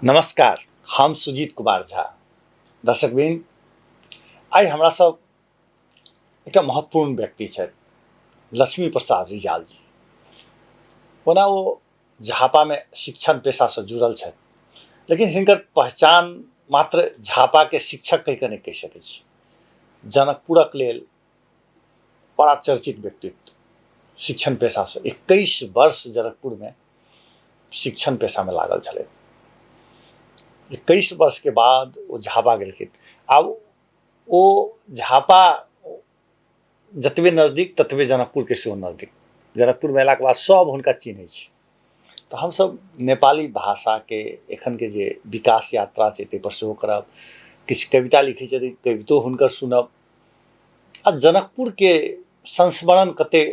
नमस्कार, हम सुजीत कुमार झा। दर्शकबिन, आई हमरा सब एक महत्वपूर्ण व्यक्ति है लक्ष्मी प्रसाद रिजाल जी। ओना वो झापा में शिक्षण पेशा से जुड़ल है, लेकिन हिनकर पहचान मात्र झापा के शिक्षक कह के नहीं कह सकै छी। जनकपुरक लेल बड़ा चर्चित व्यक्तित्व, शिक्षण पेशा से 21 वर्ष जनकपुर में शिक्षण पेशा में लागल छलै। 21 वर्ष के बाद वो झापा गेलखिन। आब वो झापा जतबे नजदीक ततबे जनकपुर के सेहो नजदीक। जनकपुर में अयलाक बाद सब हुनका चिन्है छी। तो हम सब नेपाली भाषा के एखन के जे विकास यात्रा छै ताहि पर सेहो करब, किछु कविता लिखै छथिन, कवितो हुनकर सुनब, आ जनकपुर के संस्मरण कते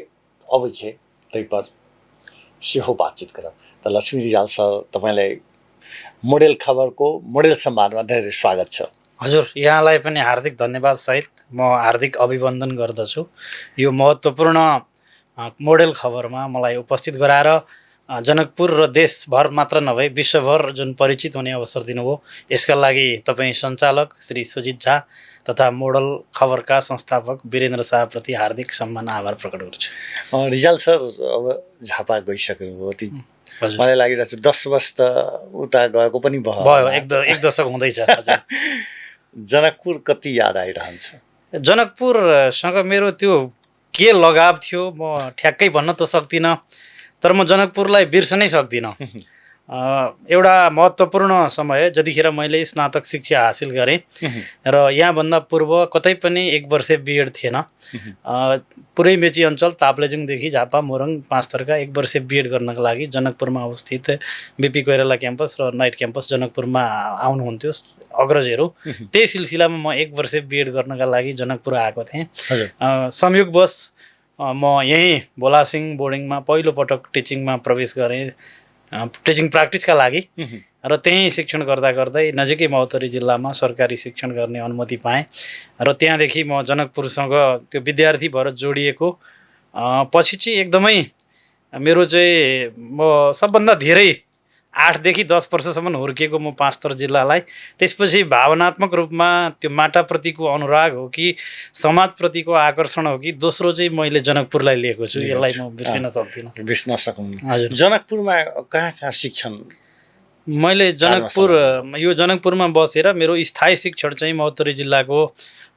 अबै छै ताहि पर सेहो बातचीत करब। तो लक्ष्मी रिजाल सर, तपाईलाई मोडेल खबरको मोडेल सम्वादमा धेरै स्वागत छ। हजुर, यहाँलाई पनि हार्दिक धन्यवाद सहित म हार्दिक अभिवन्दन गर्दछु। यो महत्त्वपूर्ण मोडेल खबरमा मलाई उपस्थित गराएर जनकपुर र देशभर मात्र नभई विश्वभर जुन परिचित हुने अवसर दिनुभयो, यसका लागि तपाईँ सञ्चालक श्री सुजित झा तथा मोडल खबरका संस्थापक वीरेन्द्र शाहप्रति हार्दिक सम्मान आभार प्रकट गर्छु। रिजाल सर, अब झापा गइसक्नुभयो, मलाई लागिरहेको छ 10 वर्ष त उता गएको पनि भयो, एक दशक हुँदैछ। जनकपुर कति याद आइरहन्छ? जनकपुरसँग मेरो त्यो के लगाव थियो म ठ्याक्कै भन्न त सक्दिनँ, तर म जनकपुरलाई बिर्सनै सक्दिनँ। एउटा महत्त्वपूर्ण समय जतिखेर मैले स्नातक शिक्षा हासिल गरेँ र यहाँभन्दा पूर्व कतै पनि 1 वर्ष बिएड थिएन। पुरै मेची अञ्चल ताप्लेजुङदेखि झापा मोरङ 5 थरका 1 वर्ष बिएड गर्नका लागि जनकपुरमा अवस्थित बिपी कोइराला क्याम्पस र नाइट क्याम्पस जनकपुरमा आउनुहुन्थ्यो अग्रजहरू। त्यही सिलसिलामा म 1 वर्ष बिएड गर्नका लागि जनकपुर आएको थिएँ। संयोगवश म यहीँ भोलासिङ बोर्डिङमा पहिलोपटक टिचिङमा प्रवेश गरेँ, टिचिङ प्र्याक्टिसका लागि, र त्यहीँ शिक्षण गर्दा गर्दै नजिकै महोत्तरी जिल्लामा सरकारी शिक्षण गर्ने अनुमति पाएँ र त्यहाँदेखि म जनकपुरसँग त्यो विद्यार्थी भएर जोडिएको। पछि चाहिँ एकदमै मेरो चाहिँ म सबभन्दा धेरै 8 देखि 10 वर्षसम्म हुर्किएको म 5 थर जिल्लालाई। त्यसपछि भावनात्मक रूपमा त्यो माटाप्रतिको अनुराग हो कि समाजप्रतिको आकर्षण हो कि दोस्रो चाहिँ मैले जनकपुरलाई लिएको छु। यसलाई म बिर्सिन सक्दिनँ। बिर्सन सक्नुहुन्न। हजुर, जनकपुरमा कहाँ शिक्षण? मैले जनकपुरमा बसेर मेरो स्थायी शिक्षण चाहिँ महोत्तरी जिल्लाको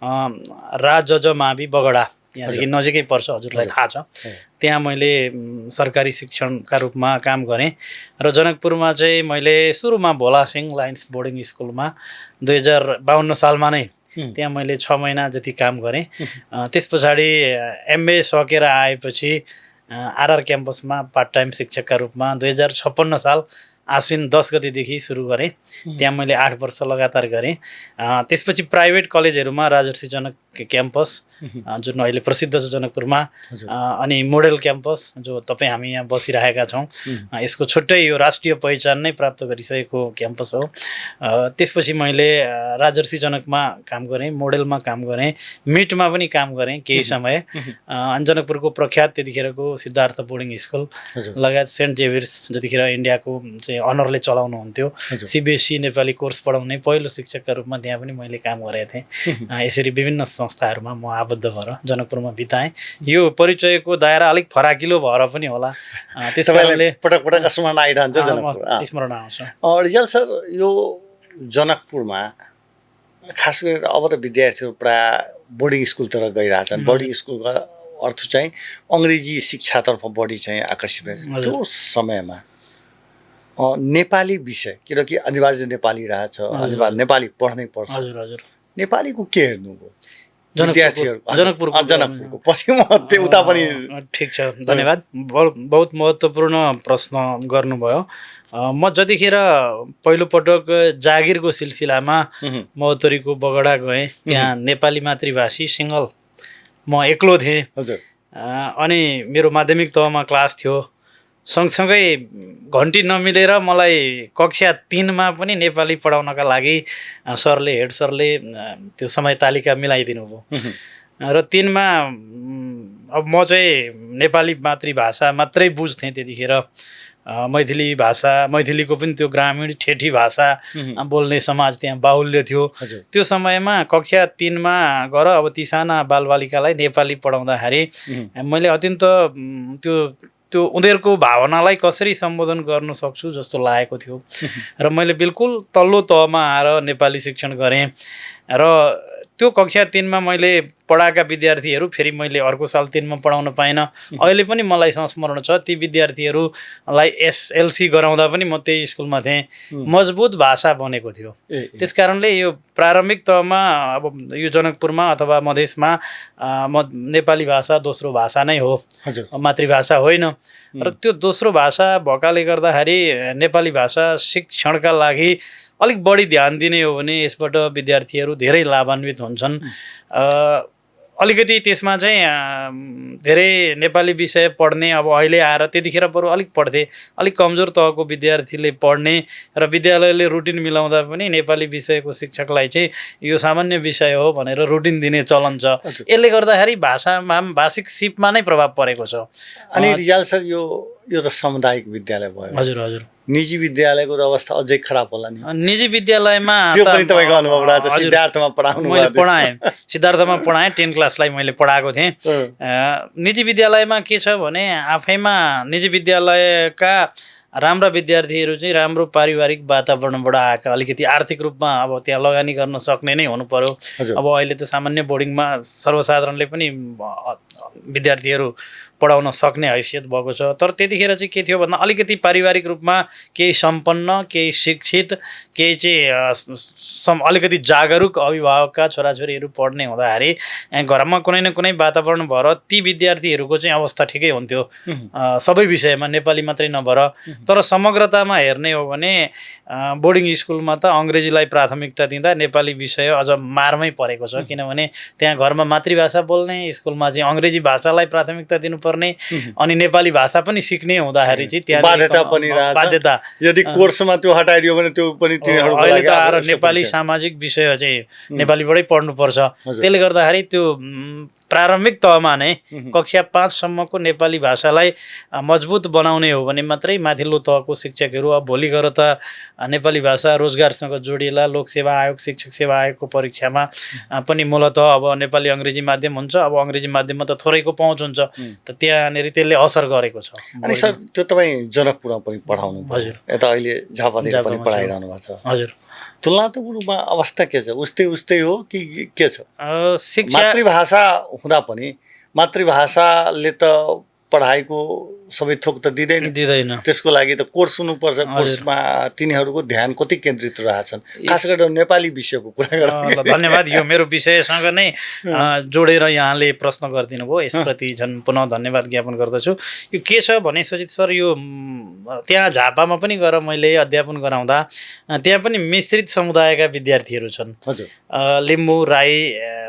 राजज मावि बगडा, यहाँदेखि नजिकै पर्छ, हजुरलाई थाहा छ। त्यहाँ मैले सरकारी शिक्षणका रूपमा काम गरेँ र जनकपुरमा चाहिँ मैले सुरुमा भोलासिङ लायन्स बोर्डिङ स्कुलमा 2052 सालमा नै त्यहाँ मैले 6 महिना जति काम गरेँ। त्यस पछाडि एमए सकेर आएपछि आरआर क्याम्पसमा पार्ट टाइम शिक्षकका रूपमा 2056 साल आश्विन 10 गतेदेखि सुरु गरेँ। त्यहाँ मैले 8 वर्ष लगातार गरेँ। त्यसपछि प्राइभेट कलेजहरूमा राजर्षि जनक क्याम्पस जुन अहिले प्रसिद्ध छ जनकपुरमा, अनि मोडेल क्याम्पस जो तपाईँ हामी यहाँ बसिरहेका छौँ, यसको छुट्टै यो राष्ट्रिय पहिचान नै प्राप्त गरिसकेको क्याम्पस हो। त्यसपछि मैले राजर्षि जनकमा काम गरेँ, मोडेलमा काम गरेँ, मिटमा पनि काम गरेँ केही समय। अनि जनकपुरको प्रख्यात त्यतिखेरको सिद्धार्थ बोर्डिङ स्कुल लगायत सेन्ट जेभियर्स जतिखेर इन्डियाको चाहिँ अनरले चलाउनुहुन्थ्यो, सिबिएसई नेपाली कोर्स पढाउने पहिलो शिक्षकका रूपमा त्यहाँ पनि मैले काम गरेको थिएँ। यसरी विभिन्न संस्थाहरूमा म आबद्ध भएर जनकपुरमा बिताएँ। यो परिचयको दायरा अलिक फराकिलो भएर पनि होला, त्यस कारणले पटक पटक स्मरण आइरहन्छ। स्मरण आउँछ। रिजाल सर, यो जनकपुरमा खास गरेर अब त विद्यार्थीहरू प्राय बोर्डिङ स्कुलतिर गइरहेछन्। बोर्डिङ स्कुलको अर्थ चाहिँ अङ्ग्रेजी शिक्षातर्फ बढी चाहिँ आकर्षित भए। त्यो समयमा नेपाली विषय, किनकि अनिवार्य नेपाली रहेछ, अनिवार्य नेपाली पढ्नै पर्छ। नेपालीको के हेर्नुभयो जनकपुरको? पछि म उता पनि। ठिक छ, धन्यवाद। बहुत महत्त्वपूर्ण प्रश्न गर्नुभयो। म जतिखेर पहिलोपटक जागिरको सिलसिलामा महोत्तरीको बगडा गएँ, त्यहाँ नेपाली मातृभाषी सिङ्गल म एक्लो थिएँ। अनि मेरो माध्यमिक तहमा क्लास थियो। सँगसँगै घन्टी नमिलेर मलाई कक्षा 3 मा पनि नेपाली पढाउनका लागि हेड सरले त्यो समय तालिका मिलाइदिनु भयो। र 3 मा अब म चाहिँ नेपाली मातृभाषा मात्रै बुझ्थेँ त्यतिखेर। मैथिली भाषा, मैथिलीको पनि त्यो ग्रामीण ठेठी भाषा बोल्ने समाज त्यहाँ बाहुल्य थियो। त्यो समयमा कक्षा 3मा गएर अब ती साना बालबालिकालाई नेपाली पढाउँदाखेरि मैले अत्यन्त त्यो उनीहरूको भावनालाई कसरी सम्बोधन गर्न सक्छु जस्तो लागेको थियो र मैले बिल्कुल तल्लो तहमा आएर नेपाली शिक्षण गरेँ र त्यो कक्षा 3मा मैले पढाएका विद्यार्थीहरू फेरि मैले अर्को साल 3मा पढाउन पाइनँ। अहिले पनि मलाई संस्मरण छ, ती विद्यार्थीहरूलाई एसएलसी गराउँदा पनि म त्यही स्कुलमा थिएँ। मजबुत भाषा बनेको थियो। त्यस कारणले यो प्रारम्भिक तहमा अब यो जनकपुरमा अथवा मधेसमा नेपाली भाषा दोस्रो भाषा नै हो, मातृभाषा होइन। र त्यो दोस्रो भाषा भएकाले गर्दाखेरि नेपाली भाषा शिक्षणका लागि अलिक बढी ध्यान दिने हो भने यसबाट विद्यार्थीहरू धेरै लाभान्वित हुन्छन्। अलिकति त्यसमा चाहिँ धेरै नेपाली विषय पढ्ने, अब अहिले आएर त्यतिखेर बरु अलिक पढ्थे, अलिक कमजोर तहको विद्यार्थीले पढ्ने र विद्यालयले रुटिन मिलाउँदा पनि नेपाली विषयको शिक्षकलाई चाहिँ यो सामान्य विषय हो भनेर रुटिन दिने चलन छ। यसले गर्दाखेरि भाषामा भाषिक सिपमा नै प्रभाव परेको छ। अनि रिजाल सर यो त सामुदायिक विद्यालय भयो। हजुर हजुर। निजी विद्यालयको त अवस्था अझै खराब होला नि। निजी विद्यालयमा त्यो पनि तपाईँको अनुभव रहेछ। सिद्धार्थमा पढाउनु मैले पढाएँ, सिद्धार्थमा पढाएँ, 10 क्लासलाई मैले पढाएको थिएँ। निजी विद्यालयमा के छ भने आफैमा निजी विद्यालयका राम्रा विद्यार्थीहरू चाहिँ राम्रो पारिवारिक वातावरणबाट आएका, अलिकति आर्थिक रूपमा अब त्यहाँ लगानी गर्न सक्ने नै हुनु पर्यो। अब अहिले त सामान्य बोर्डिङमा सर्वसाधारणले पनि विद्यार्थीहरू पढाउन सक्ने हैसियत भएको छ। तर त्यतिखेर चाहिँ के थियो भन्दा अलिकति पारिवारिक रूपमा केही सम्पन्न, केही शिक्षित, केही चाहिँ अलिकति जागरुक अभिभावकका छोराछोरीहरू पढ्ने हुँदाखेरि घरमा कुनै न कुनै वातावरण भएर ती विद्यार्थीहरूको चाहिँ अवस्था ठिकै हुन्थ्यो, सबै विषयमा, नेपाली मात्रै नभएर। तर समग्रतामा हेर्ने हो भने बोर्डिङ स्कुलमा त अङ्ग्रेजीलाई प्राथमिकता दिँदा नेपाली विषय अझ मारमै परेको छ। किनभने त्यहाँ घरमा मातृभाषा बोल्ने, स्कुलमा चाहिँ अङ्ग्रेजी भाषालाई प्राथमिकता दिनुपर्ने, अनि नेपाली भाषा पनि सिक्ने हुँदाखेरि चाहिँ त्यहाँ बाध्यता, यदि कोर्समा त्यो हटाइदियो भने त्यो पनि तिनीहरुको लागि अहिले त आएर नेपाली सामाजिक विषय चाहिँ नेपालीबाटै पढ्नुपर्छ। त्यसले गर्दाखेरि त्यो प्रारम्भिक तहमा नै कक्षा 5 सम्मको नेपाली भाषालाई मजबुत बनाउने हो भने मात्रै माथिल्लो तहको शिक्षकहरू अब भोलि गएर त नेपाली भाषा रोजगारसँग जोडिएला। लोकसेवा आयोग, शिक्षक सेवा आयोगको परीक्षामा पनि मूलतः अब नेपाली अङ्ग्रेजी माध्यम हुन्छ। अब अङ्ग्रेजी माध्यममा त थोरैको पहुँच हुन्छ, त त्यहाँनिर त्यसले असर गरेको छ। अनि सर त्यो तपाईँ जनकपुरमा पनि पढाउनु भयो, यता अहिले झापातिर पनि पढाइरहनु भएको छ। हजुर। तुलनात्मक रूपमा अवस्था के छ? उस्तै हो कि के छ? शिक्षा मातृभाषा हुँदा पनि मातृभाषाले त पढाइको सबै थोक त दिँदैन। त्यसको लागि त कोर्स हुनुपर्छ। कोर्समा तिनीहरूको ध्यान कति केन्द्रित रहेछन्, खास गरेर नेपाली विषयको कुरा गर्दा? धन्यवाद। यो मेरो विषयसँग नै जोडेर यहाँले प्रश्न गरिदिनु भयो, यसप्रति झन् पुनः धन्यवाद ज्ञापन गर्दछु। यो के छ भने सजित सर, यो त्यहाँ झापामा पनि गएर मैले अध्यापन गराउँदा त्यहाँ पनि मिश्रित समुदायका विद्यार्थीहरू छन्। लिम्बू राई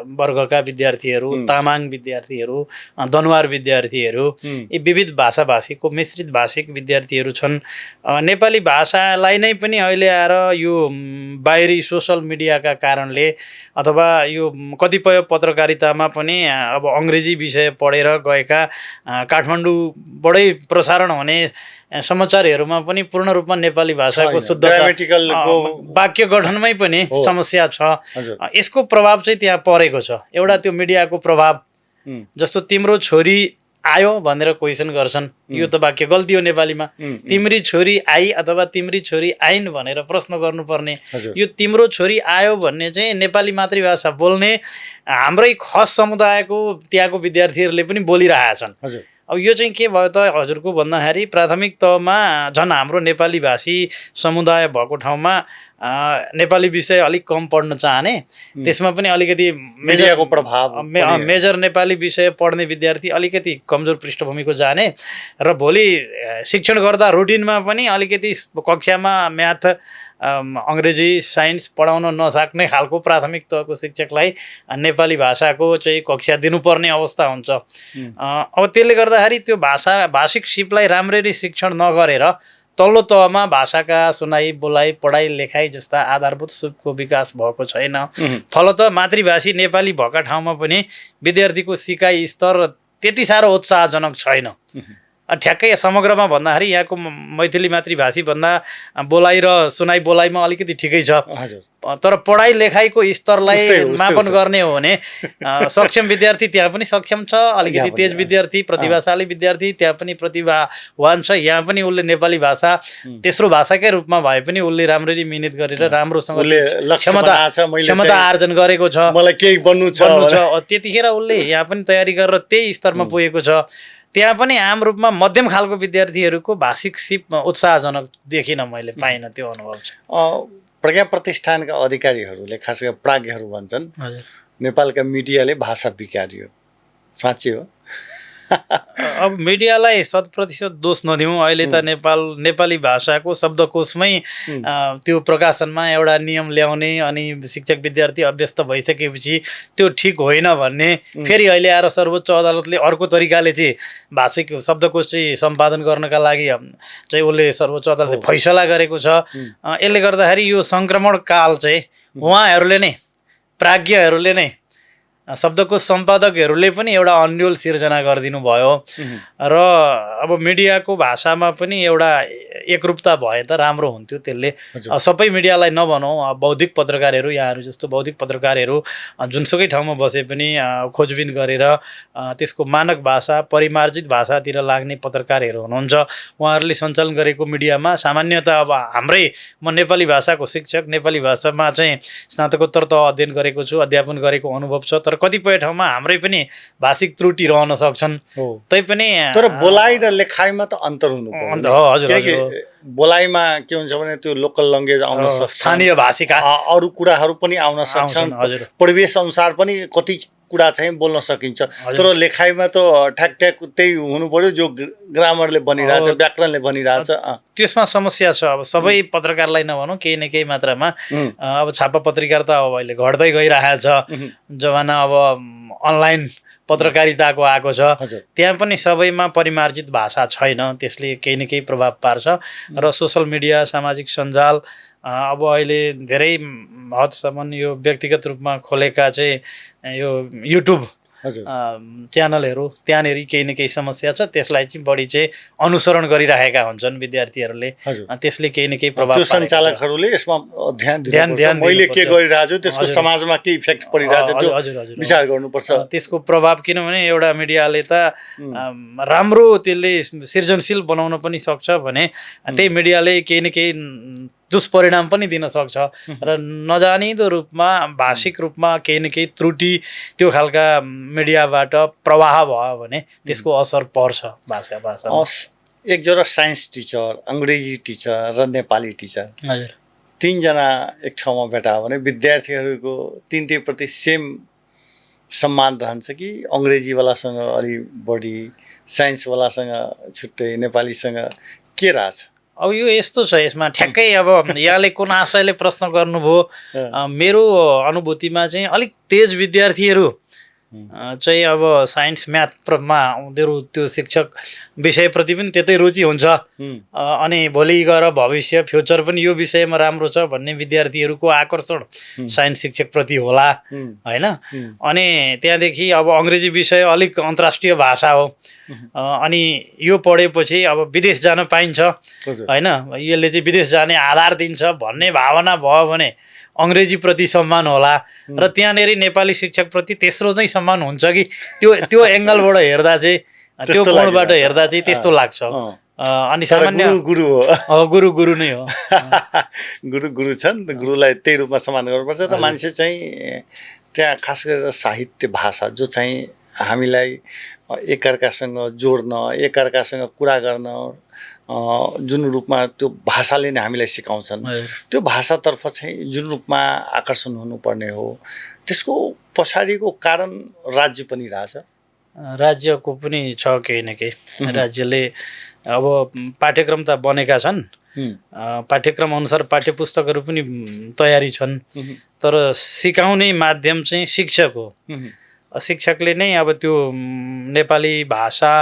वर्गका विद्यार्थीहरू, तामाङ विद्यार्थीहरू, दनुवार विद्यार्थीहरू, यी विविध भाषाभाषीको मिश्रित भाषिक विद्यार्थीहरू छन्। नेपाली भाषालाई नै पनि अहिले आएर यो बाहिरी सोसल मिडियाका कारणले अथवा यो कतिपय पत्रकारितामा पनि अब अङ्ग्रेजी विषय पढेर गएका काठमाडौँबाटै प्रसारण हुने समाचारहरूमा पनि पूर्ण रूपमा नेपाली भाषाको शुद्धता, वाक्य गठनमै पनि समस्या छ। यसको प्रभाव चाहिँ त्यहाँ परेको छ। एउटा त्यो मिडियाको प्रभाव, जस्तो तिम्रो छोरी आयो भनेर क्वेसन गर्छन्, यो त वाक्य गल्ती हो नेपालीमा। तिम्री छोरी आई अथवा तिम्री छोरी आइन् भनेर प्रश्न गर्नुपर्ने। यो तिम्रो छोरी आयो भन्ने चाहिँ नेपाली मातृभाषा बोल्ने हाम्रै खस समुदायको त्यहाँको विद्यार्थीहरूले पनि बोलिरहेका छन्। अब यो चाहिँ के भयो त हजुरको भन्दाखेरि प्राथमिक तहमा झन् हाम्रो नेपाली भाषी समुदाय भएको ठाउँमा नेपाली विषय अलिक कम पढ्न चाहने, त्यसमा पनि अलिकति मिडियाको प्रभाव, मेजर नेपाली विषय पढ्ने विद्यार्थी अलिकति कमजोर पृष्ठभूमिको जाने र भोलि शिक्षण गर्दा रुटिनमा पनि अलिकति कक्षामा म्याथ, अङ्ग्रेजी, साइन्स पढाउन नसक्ने खालको प्राथमिक तहको शिक्षकलाई नेपाली भाषाको चाहिँ कक्षा दिनुपर्ने अवस्था हुन्छ। अब त्यसले गर्दाखेरि त्यो भाषिक सिपलाई राम्ररी शिक्षण नगरेर तल्लो तहमा भाषाका सुनाइ, बोलाइ, पढाइ, लेखाइ जस्ता आधारभूत सिपको विकास भएको छैन। फलत मातृभाषी नेपाली भएका ठाउँमा पनि विद्यार्थीको सिकाइ स्तर त्यति साह्रो उत्साहजनक छैन। ठ्याक्कै समग्रमा भन्दाखेरि यहाँको मैथिली मातृभाषी भन्दा बोलाइ र सुनाइ बोलाइमा अलिकति ठिकै छ। हजुर। तर पढाइ लेखाइको स्तरलाई उस्तै मापन हो। गर्ने हो भने सक्षम विद्यार्थी त्यहाँ पनि सक्षम छ, अलिकति तेज विद्यार्थी प्रतिभाशाली विद्यार्थी त्यहाँ पनि प्रतिभावान छ। यहाँ पनि उसले नेपाली भाषा तेस्रो भाषाकै रूपमा भए पनि उसले राम्ररी मिहिनेत गरेर राम्रोसँग क्षमता आर्जन गरेको छ, मलाई केही बन्नु छ। त्यतिखेर उसले यहाँ पनि तयारी गरेर त्यही स्तरमा पुगेको छ। त्यहाँ पनि आम रूपमा मध्यम खालको विद्यार्थीहरूको भाषिक सिप उत्साहजनक देखिन, मैले पाइनँ, त्यो अनुभव छ। प्रज्ञा प्रतिष्ठानका अधिकारीहरूले खास गरी प्राज्ञहरू भन्छन् नेपालका मिडियाले भाषा बिगारियो, साँच्चै हो? अब मिडियालाई 100% दोष नदिउँ। अहिले त नेपाली भाषाको शब्दकोशमै त्यो प्रकाशनमा एउटा नियम ल्याउने अनि शिक्षक विद्यार्थी अभ्यस्त भइसकेपछि त्यो ठिक होइन भन्ने फेरि अहिले आएर सर्वोच्च अदालतले अर्को तरिकाले चाहिँ भाषिक शब्दकोश चाहिँ सम्पादन गर्नका लागि चाहिँ उसले सर्वोच्च अदालतले फैसला गरेको छ। यसले गर्दाखेरि यो सङ्क्रमण काल चाहिँ उहाँहरूले नै, प्राज्ञहरूले नै, शब्दकोश सम्पादकहरूले पनि एउटा अन्यल सिर्जना गरिदिनु भयो र अब मिडियाको भाषामा पनि एउटा एकरूपता भए त राम्रो हुन्थ्यो। त्यसले सबै मिडियालाई नभनौँ, बौद्धिक पत्रकारहरू, यहाँहरू जस्तो बौद्धिक पत्रकारहरू जुनसुकै ठाउँमा बसे पनि खोजबिन गरेर त्यसको मानक भाषा, परिमार्जित भाषातिर लाग्ने पत्रकारहरू हुनुहुन्छ। उहाँहरूले सञ्चालन गरेको मिडियामा सामान्यतः अब हाम्रै, म नेपाली भाषाको शिक्षक, नेपाली भाषामा चाहिँ स्नातकोत्तर त अध्ययन गरेको छु, अध्यापन गरेको अनुभव छ। तर कतिपय ठाउँमा हाम्रै पनि भाषिक त्रुटि रहन सक्छन्। तैपनि तर बोलाइ र लेखाइमा त अन्तर हुनु पर्यो। बोलाइमा के हुन्छ भने त्यो लोकल ल्याङ्ग्वेज आउन सक्छ, स्थानीय भाषिका अरू कुराहरू पनि आउन सक्छन्, परिवेश अनुसार पनि कति कुरा चाहिँ बोल्न सकिन्छ। तर लेखाइमा त ठ्याक त्यही हुनु पर्यो जो ग्रामरले बनिरहेछ, व्याकरणले बनिरहेछ। त्यसमा समस्या छ। अब सबै पत्रकारलाई नभनौँ, केही न केही मात्रामा अब छापा पत्रिका त अब अहिले घट्दै गइरहेको छ। जमाना अब अनलाइन पत्रकारिताको आएको छ, त्यहाँ पनि सबैमा परिमार्जित भाषा छैन, त्यसले केही न केही प्रभाव पार्छ। र सोसल मिडिया, सामाजिक सञ्जाल अब अहिले धेरै हदसम्म यो व्यक्तिगत रूपमा खोलेका चाहिँ यो युट्युब च्यानलहरू, त्यहाँनिर केही न केही समस्या छ। त्यसलाई चाहिँ बढी चाहिँ अनुसरण गरिरहेका हुन्छन् विद्यार्थीहरूले, त्यसले केही न केही प्रभाव, सञ्चालकहरूले यसमा ध्यान मैले के गरिरहेको छु, त्यसको समाजमा के इफेक्ट परिरहेछ त्यो विचार गर्नुपर्छ। त्यसको प्रभाव, किनभने एउटा मिडियाले त राम्रो त्यसले सृजनशील बनाउन पनि सक्छ भने त्यही मिडियाले केही न केही दुष्परिणाम पनि दिन सक्छ र नजानिदो रूपमा, भाषिक रूपमा केही न केही त्रुटि त्यो खालका मिडियाबाट प्रवाह भयो भने त्यसको असर पर्छ भाषामा। एकजना साइन्स टिचर, अङ्ग्रेजी टिचर र नेपाली टिचर, तीनजना एक ठाउँमा भेटायो भने विद्यार्थीहरूको तिनटैप्रति सेम सम्मान रहन्छ कि अङ्ग्रेजीवालासँग अलि बढी, साइन्सवालासँग छुट्टै, नेपालीसँग के रहेछ? अब यो यस्तो छ, यसमा ठ्याक्कै अब यहाँले कुन आशयले प्रश्न गर्नुभयो, मेरो अनुभूतिमा चाहिँ अलिक तेज विद्यार्थीहरू चाहिँ अब साइन्स म्याथमा उनीहरू त्यो शिक्षक विषयप्रति पनि त्यतै रुचि हुन्छ अनि भोलि गएर भविष्य फ्युचर पनि यो विषयमा राम्रो छ भन्ने विद्यार्थीहरूको आकर्षण साइन्स शिक्षकप्रति होला हैन। अनि त्यहाँदेखि अब अङ्ग्रेजी विषय अलिक अन्तर्राष्ट्रिय भाषा हो अनि यो पढेपछि अब विदेश जान पाइन्छ हैन, यसले चाहिँ विदेश जाने आधार दिन्छ भन्ने भावना भयो भने अङ्ग्रेजी प्रति सम्मान होला र त्यहाँनेरि नेपाली शिक्षक प्रति तेस्रो चाहिँ सम्मान हुन्छ कि त्यो एङ्गलबाट हेर्दा चाहिँ, त्यो कोणबाट हेर्दा चाहिँ त्यस्तो लाग्छ। अनि सामान्य गुरु नै हो, गुरु छन्, गुरुलाई त्यही रूपमा सम्मान गर्नुपर्छ। त मान्छे चाहिँ त्यहाँ खास गरेर साहित्य भाषा जो चाहिँ हामीलाई एकअर्कासँग जोड्न, एकअर्कासँग कुरा गर्न जुन रूपमा त्यो भाषाले नै हामीलाई सिकाउँछन्, त्यो भाषातर्फ चाहिँ जुन रूपमा आकर्षण हुनुपर्ने हो त्यसको पछाडिको कारण राज्य पनि रहेछ। राज्यको पनि छ केही न केही। राज्यले अब पाठ्यक्रम त बनेका छन्, पाठ्यक्रम अनुसार पाठ्यपुस्तकहरू पनि तयारी छन्, तर सिकाउने माध्यम चाहिँ शिक्षक हो। शिक्षकले नै अब त्यो नेपाली भाषा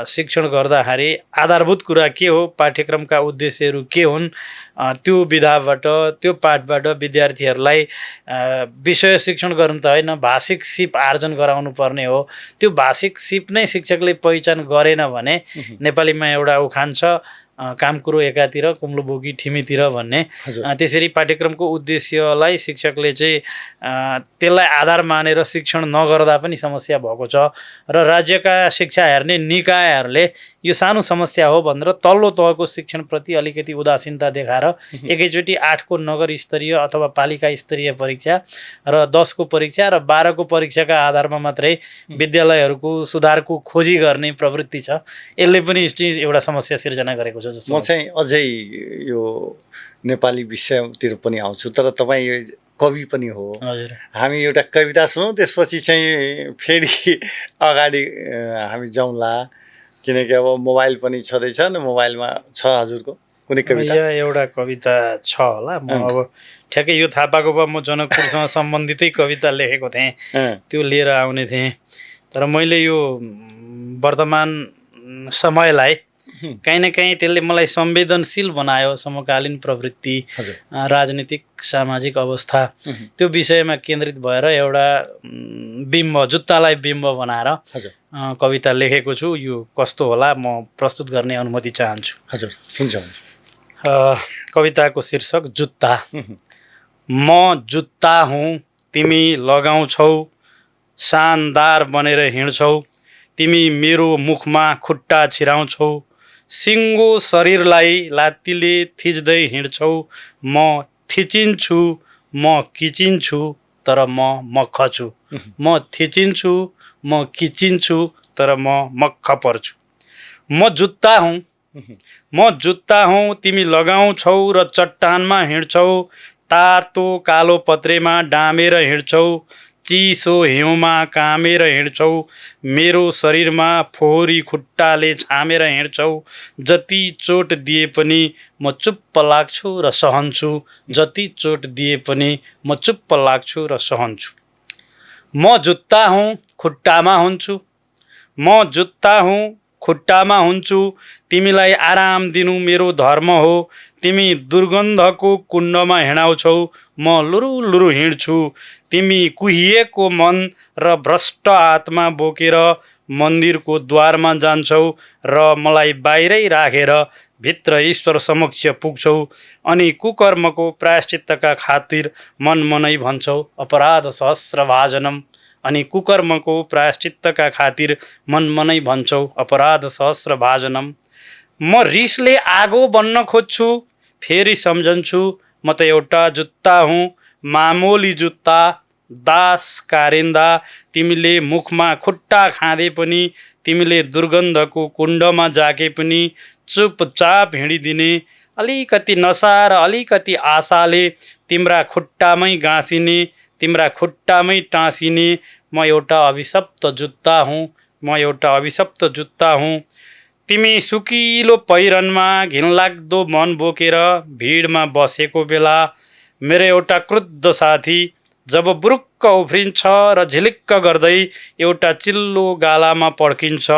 शिक्षण गर्दाखेरि आधारभूत कुरा के हो, पाठ्यक्रमका उद्देश्यहरू के हुन्, त्यो विधाबाट त्यो पाठबाट विद्यार्थीहरूलाई विषय शिक्षण गर्नु त होइन, भाषिक सिप आर्जन गराउनु पर्ने हो। त्यो भाषिक सिप नै शिक्षकले पहिचान गरेन भने नेपालीमा एउटा उखान छ, काम कुरो एकातिर कुम्लो बोकी ठिमीतिर भन्ने। त्यसरी पाठ्यक्रमको उद्देश्यलाई शिक्षकले चाहिँ त्यसलाई आधार मानेर शिक्षण नगर्दा पनि समस्या भएको छ र राज्यका शिक्षा हेर्ने निकायहरूले यो सानो समस्या हो भनेर तल्लो तहको शिक्षणप्रति अलिकति उदासीनता देखाएर एकैचोटि 8 को नगर स्तरीय अथवा पालिका स्तरीय परीक्षा र 10 को परीक्षा र 12 को परीक्षाका आधारमा मात्रै विद्यालयहरूको सुधारको खोजी गर्ने प्रवृत्ति छ। यसले पनि एउटा समस्या सिर्जना गरेको छ जस्तो। म चाहिँ अझै यो नेपाली विषयतिर पनि आउँछु, तर तपाईँ यो कवि पनि हो। हजुर, हामी एउटा कविता सुनौँ, त्यसपछि चाहिँ फेरि अगाडि हामी जाउँला, किनकि अब मोबाइल पनि छँदैछ नि, मोबाइलमा छ हजुरको कुनै कविता? एउटा कविता छ होला। म अब ठ्याक्कै यो थाहा पाएको भए म जनकपुरसँग सम्बन्धितै कविता लेखेको थिएँ, त्यो लिएर आउने थिएँ। तर मैले यो वर्तमान समयलाई कहीँ न कहीँ त्यसले मलाई संवेदनशील बनायो। समकालीन प्रवृत्ति, राजनीतिक सामाजिक अवस्था, त्यो विषयमा केन्द्रित भएर एउटा बिम्ब, जुत्तालाई बिम्ब बनाएर कविता लेखेको छु। यो कस्तो होला म प्रस्तुत गर्ने अनुमति चाहन्छु। हजुर, हुन्छ। कविताको शीर्षक जुत्ता। म जुत्ता हुँ तिमी लगाउँछौ, शानदार बनेर हिँड्छौ, तिमी मेरो मुखमा खुट्टा छिराउँछौ, सिङ्गो शरीरलाई लात्तीले थिच्दै हिँड्छौ, म थिचिन्छु, म किचिन्छु, तर म मक्ख छु। म थिचिन्छु, म किचिन्छु, तर म मक्ख पर्छु। म जुत्ता हुँ, म जुत्ता हुँ तिमी लगाउँछौ र चट्टानमा हिँड्छौ, तातो कालो पत्रेमा डामेर हिँड्छौ, चिसो हिउँमा कामेर हिँड्छौ, मेरो शरीरमा फोहोरी खुट्टाले छामेर हिँड्छौ, जति चोट दिए पनि म चुप्प लाग्छु र सहन्छु, जति चोट दिए पनि म चुप्प लाग्छु र सहन्छु। म जुत्ता हुँ खुट्टामा हुन्छु, म जुत्ता हुँ खुट्टामा हुन्छु, तिमीलाई आराम दिनु मेरो धर्म हो, तिमी दुर्गन्धको कुण्डमा हिँडाउँछौ, म लुरु लुरु हिँड्छु, तिमी कुहिएको मन र भ्रष्ट आत्मा बोकेर मन्दिरको द्वारमा जान्छौ र मलाई बाहिरै राखेर भित्र ईश्वर समक्ष पुग्छौ, अनि कुकर्मको प्रायश्चित्तका खातिर मनमनै भन्छौ अपराध सहस्र भाजनम, अनि कुकर्मको प्रायश्चित्तका खातिर मनमनै भन्छौ अपराध सहस्र भाजनम। म रिसले आगो बन्न खोज्छु, फेरि सम्झन्छु म त एउटा जुत्ता हुँ, मामूली जुत्ता, दास कारिन्दा, तिमीले मुखमा खुट्टा खाँदै पनि, तिमीले दुर्गन्धको कुण्डमा जाके पनि चुपचाप हिँडिदिने, अलिकति नसा र अलिकति आशाले तिम्रा खुट्टामै गाँसिने, तिम्रा खुट्टामै टाँसिने, म एउटा अभिशप्त जुत्ता हुँ, म एउटा अभिशप्त जुत्ता हुँ। तिमी सुकिलो पहिरनमा घिनलाग्दो मन बोकेर भिडमा बसेको बेला मेरो एउटा क्रुद्ध साथी जब बुरुक्क उफ्रिन्छ र झिलिक्क गर्दै एउटा चिल्लो गालामा पड्किन्छ,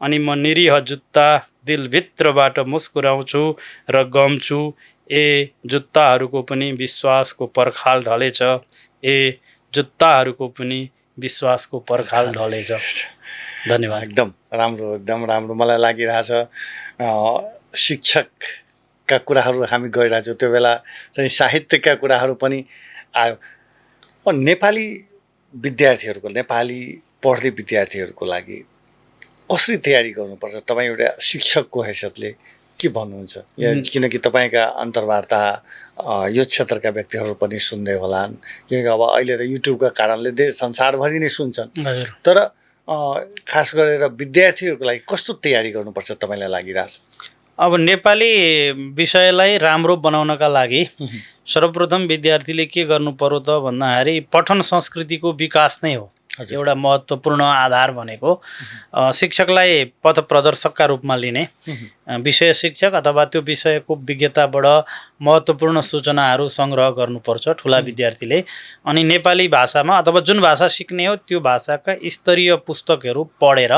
अनि म निरीह जुत्ता दिलभित्रबाट मुस्कुराउँछु र गम्छु, ए जुत्ताहरूको पनि विश्वासको पर्खाल ढलेछ, ए जुत्ताहरूको पनि विश्वासको पर्खाल ढलेछ। धन्यवाद। एकदम राम्रो मलाई लागिरहेछ। शिक्षकका कुराहरू हामी गरिरहेछौँ, त्यो बेला चाहिँ साहित्यका कुराहरू पनि आयो। नेपाली विद्यार्थीहरूको, नेपाली पढ्दै विद्यार्थीहरूको लागि कसरी तयारी गर्नुपर्छ तपाईँ एउटा शिक्षकको हैसियतले के भन्नुहुन्छ? किनकि तपाईँका अन्तर्वार्ता यो क्षेत्रका व्यक्तिहरू पनि सुन्दै होलान्, किनकि अब अहिले त युट्युबका कारणले देश संसारभरि नै सुन्छन्, तर खास गरेर विद्यार्थीहरूको लागि कस्तो तयारी गर्नुपर्छ तपाईँलाई लागिरहेछ? अब नेपाली विषयलाई राम्रो बनाउनका लागि सर्वप्रथम विद्यार्थीले के गर्नु पर्यो त भन्दाखेरि पठन संस्कृतिको विकास नै हो। एउटा महत्त्वपूर्ण आधार भनेको शिक्षकलाई पथ प्रदर्शकका रूपमा लिने विषय शिक्षक अथवा त्यो विषयको विज्ञताबाट महत्त्वपूर्ण सूचनाहरू सङ्ग्रह गर्नुपर्छ ठुला विद्यार्थीले। अनि नेपाली भाषामा अथवा जुन भाषा सिक्ने हो त्यो भाषाका स्तरीय पुस्तकहरू पढेर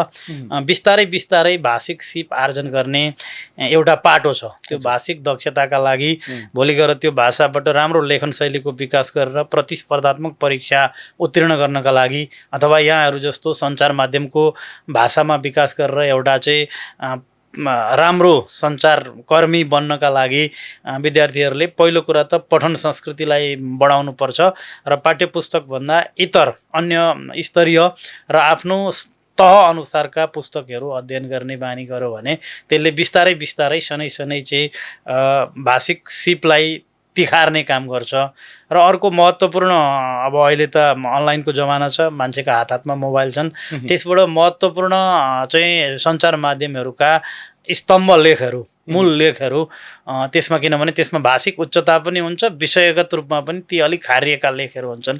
बिस्तारै बिस्तारै भाषिक सिप आर्जन गर्ने एउटा पाटो छ। त्यो भाषिक दक्षताका लागि भोलि गएर त्यो भाषाबाट राम्रो लेखन शैलीको विकास गरेर प्रतिस्पर्धात्मक परीक्षा उत्तीर्ण गर्नका लागि अथवा यहाँहरू जस्तो सञ्चार माध्यमको भाषामा विकास गरेर एउटा चाहिँ राम्रो सञ्चारकर्मी बन्नका लागि विद्यार्थीहरूले पहिलो कुरा त पठन संस्कृतिलाई बढाउनुपर्छ र पाठ्यपुस्तकभन्दा इतर अन्य स्तरीय र आफ्नो तह अनुसारका पुस्तकहरू अध्ययन गर्ने बानी गर्यो भने त्यसले बिस्तारै बिस्तारै शनै शनै चाहिँ भाषिक सिपलाई तिखार्ने काम गर्छ। र अर्को महत्त्वपूर्ण अब अहिले त अनलाइनको जमाना छ, मान्छेका हात हातमा मोबाइल छन्, त्यसबाट महत्त्वपूर्ण चाहिँ सञ्चार माध्यमहरूका स्तम्भ लेखहरू मूल लेखहरू त्यसमा किनभने त्यसमा भाषिक उच्चता पनि हुन्छ, विषयगत रूपमा पनि ती अलिक खारिएका लेखहरू हुन्छन्।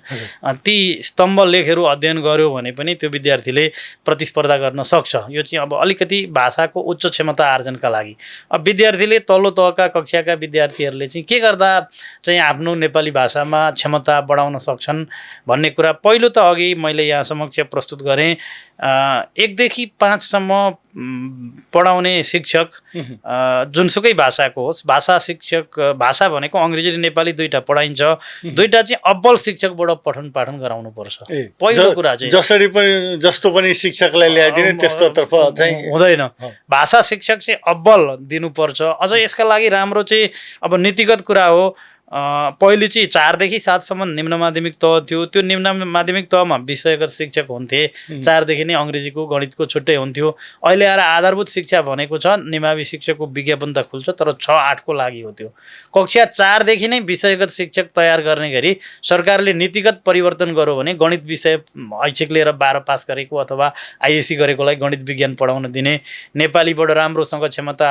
ती स्तम्भ लेखहरू अध्ययन गर्यो भने पनि त्यो विद्यार्थीले प्रतिस्पर्धा गर्न सक्छ। यो चाहिँ अब अलिकति भाषाको उच्च क्षमता आर्जनका लागि। अब विद्यार्थीले तल्लो तहका कक्षाका विद्यार्थीहरूले चाहिँ के गर्दा चाहिँ आफ्नो नेपाली भाषामा क्षमता बढाउन सक्छन् भन्ने कुरा पहिलो त अघि मैले यहाँ समक्ष प्रस्तुत गरेँ। 1 देखि 5 सम्म पढाउने शिक्षक जुनसुकै भाषाको होस्, भाषा शिक्षक भाषा भनेको अङ्ग्रेजी र नेपाली दुईटा पढाइन्छ, दुईटा चाहिँ अब्बल शिक्षकबाट पठन पाठन गराउनुपर्छ। पहिलो कुरा चाहिँ जसरी पनि जस्तो पनि शिक्षकलाई ल्याइदिने त्यस्तोतर्फ चाहिँ हुँदैन, भाषा शिक्षक चाहिँ अब्बल दिनुपर्छ। अझ यसका लागि राम्रो चाहिँ अब नीतिगत कुरा हो, पहिले चाहिँ 4 देखि 7 सम्म निम्न माध्यमिक तह थियो। त्यो निम्न माध्यमिक तहमा विषयगत शिक्षक हुन्थे, 4 देखि नै अङ्ग्रेजीको गणितको छुट्टै हुन्थ्यो। अहिले आएर आधारभूत शिक्षा भनेको छ, निमावी शिक्षकको विज्ञापन त खुल्छ तर 6-8को लागि हो। त्यो कक्षा 4 देखि नै विषयगत शिक्षक तयार गर्ने गरी सरकारले नीतिगत परिवर्तन गर्यो भने गणित विषय ऐच्छिक लिएर 12 पास गरेको अथवा आइएससी गरेकोलाई गणित विज्ञान पढाउन दिने, नेपालीबाट राम्रोसँग क्षमता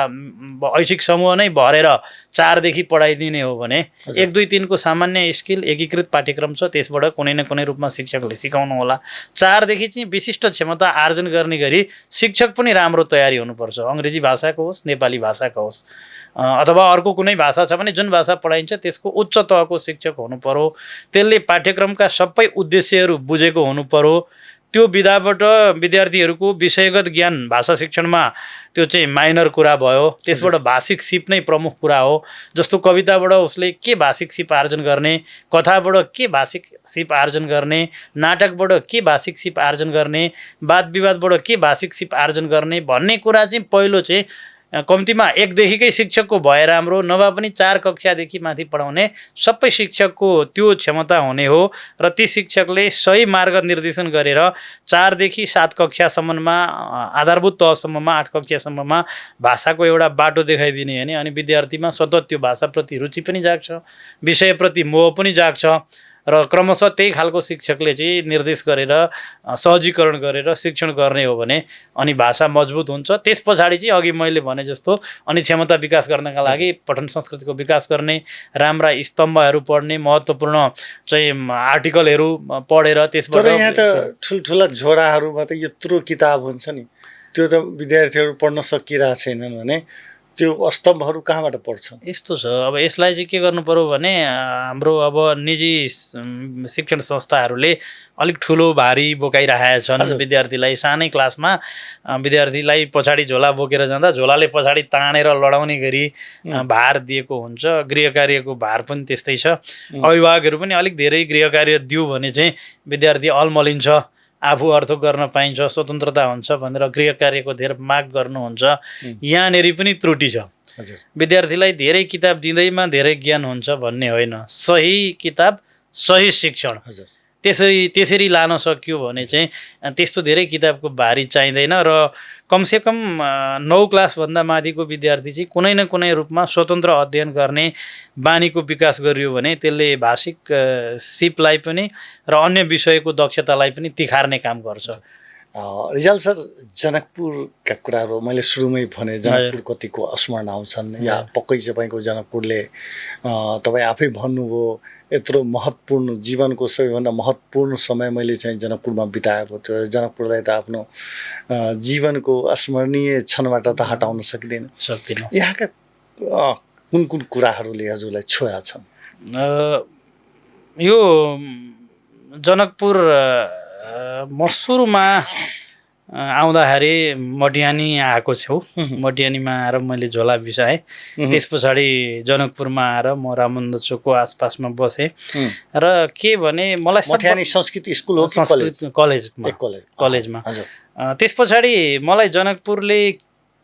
ऐच्छिक समूह नै भरेर 4 देखि पढाइदिने हो भने 1, 2, 3 को सामान्य स्किल एकीकृत पाठ्यक्रम छ, त्यसबाट कुनै न कुनै रूपमा शिक्षकले सिकाउनु होला। 4 देखि चाहिँ विशिष्ट क्षमता आर्जन गर्ने गरी शिक्षक पनि राम्रो तयारी हुनुपर्छ। अङ्ग्रेजी भाषाको होस्, नेपाली भाषाको होस् अथवा अर्को कुनै भाषा छ भने जुन भाषा पढाइन्छ त्यसको उच्च तहको शिक्षक हुनु पर्यो। त्यसले पाठ्यक्रमका सबै उद्देश्यहरू बुझेको हुनु पर्यो। त्यो विधाबाट विद्यार्थीहरूको विषयगत ज्ञान भाषा शिक्षणमा त्यो चाहिँ माइनर कुरा भयो। त्यसबाट भाषिक सिप नै प्रमुख कुरा हो। जस्तो कविताबाट उसले के भाषिक सिप आर्जन गर्ने, कथाबाट के भाषिक सिप आर्जन गर्ने, नाटकबाट के भाषिक सिप आर्जन गर्ने, वाद विवादबाट के भाषिक सिप आर्जन गर्ने भन्ने कुरा चाहिँ पहिलो चाहिँ कम्तीमा 1 देखिकै शिक्षकको भए राम्रो, नभए पनि 4 कक्षादेखि माथि पढाउने सबै शिक्षकको त्यो क्षमता हुने हो। र ती शिक्षकले सही मार्ग निर्देशन गरेर 4 देखि 7 कक्षासम्ममा आधारभूत तहसम्ममा 8 कक्षासम्ममा भाषाको एउटा बाटो देखाइदिने हो अनि विद्यार्थीमा सतत त्यो भाषाप्रति रुचि पनि जाग्छ, विषयप्रति मोह पनि जाग्छ र क्रमशः त्यही खालको शिक्षकले चाहिँ निर्देश गरेर सहजीकरण गरेर शिक्षण गर्ने हो भने अनि भाषा मजबुत हुन्छ। त्यस पछाडि चाहिँ अघि मैले भने जस्तो अनि क्षमता विकास गर्नका लागि पठन संस्कृतिको विकास गर्ने, राम्रा स्तम्भहरू पढ्ने, महत्त्वपूर्ण चाहिँ आर्टिकलहरू पढेर त्यसबाट यहाँ त ठुल्ठुला झोडाहरूमा त यत्रो किताब हुन्छ नि, त्यो त विद्यार्थीहरू पढ्न सकिरहेको छैनन् भने त्यो स्तम्भहरू कहाँबाट पढ्छन्? यस्तो छ। अब यसलाई चाहिँ के गर्नु पर्यो भने हाम्रो अब निजी शिक्षण संस्थाहरूले अलिक ठुलो भारी बोकाइरहेका छन् विद्यार्थीलाई। सानै क्लासमा विद्यार्थीलाई पछाडि झोला बोकेर जाँदा झोलाले पछाडि तानेर लडाउने गरी भार दिएको हुन्छ। गृह कार्यको भार पनि त्यस्तै छ। अभिभावकहरू पनि अलिक धेरै गृह कार्य दियो भने चाहिँ विद्यार्थी अलमलिन्छ, आफू अर्थक गर्न पाइन्छ, स्वतन्त्रता हुन्छ भनेर गृह कार्यको धेरै माग गर्नुहुन्छ। यहाँनेरि पनि त्रुटि छ। विद्यार्थीलाई धेरै किताब दिँदैमा धेरै ज्ञान हुन्छ भन्ने होइन, सही किताब सही शिक्षण त्यसरी लान सक्यो भने चाहिँ त्यस्तो धेरै किताबको भारी चाहिँदैन। र कमसेकम 9 क्लासभन्दा माथिको विद्यार्थी चाहिँ कुनै न कुनै रूपमा स्वतन्त्र अध्ययन गर्ने बानीको विकास गरियो भने त्यसले भाषिक सिपलाई पनि र अन्य विषयको दक्षतालाई पनि तिखार्ने काम गर्छ। रिजाल सर, जनकपुरका कुराहरू मैले सुरुमै भने, जनकपुर कतिको स्मरण आउँछन् या पक्कै तपाईँको जनकपुरले तपाईँ आफै भन्नुभयो यत्रो महत्त्वपूर्ण जीवनको सबैभन्दा महत्त्वपूर्ण समय मैले चाहिँ जनकपुरमा बिताएको थियो। जनकपुरलाई त आफ्नो जीवनको स्मरणीय क्षणबाट त हटाउन सक्दैन। यहाँका कुन कुन कुराहरूले हजुरलाई छोया छन्? यो जनकपुर म सुरुमा आउँदाखेरि मटियानी आएको छु। मटियानीमा आएर मैले झोला बिसाएँ। त्यस पछाडि जनकपुरमा आएर म रामबन्ध चोकको आसपासमा बसेँ र के भने मलाई मटियानी संस्कृत स्कुल हो कि कलेजमा त्यस पछाडि मलाई जनकपुरले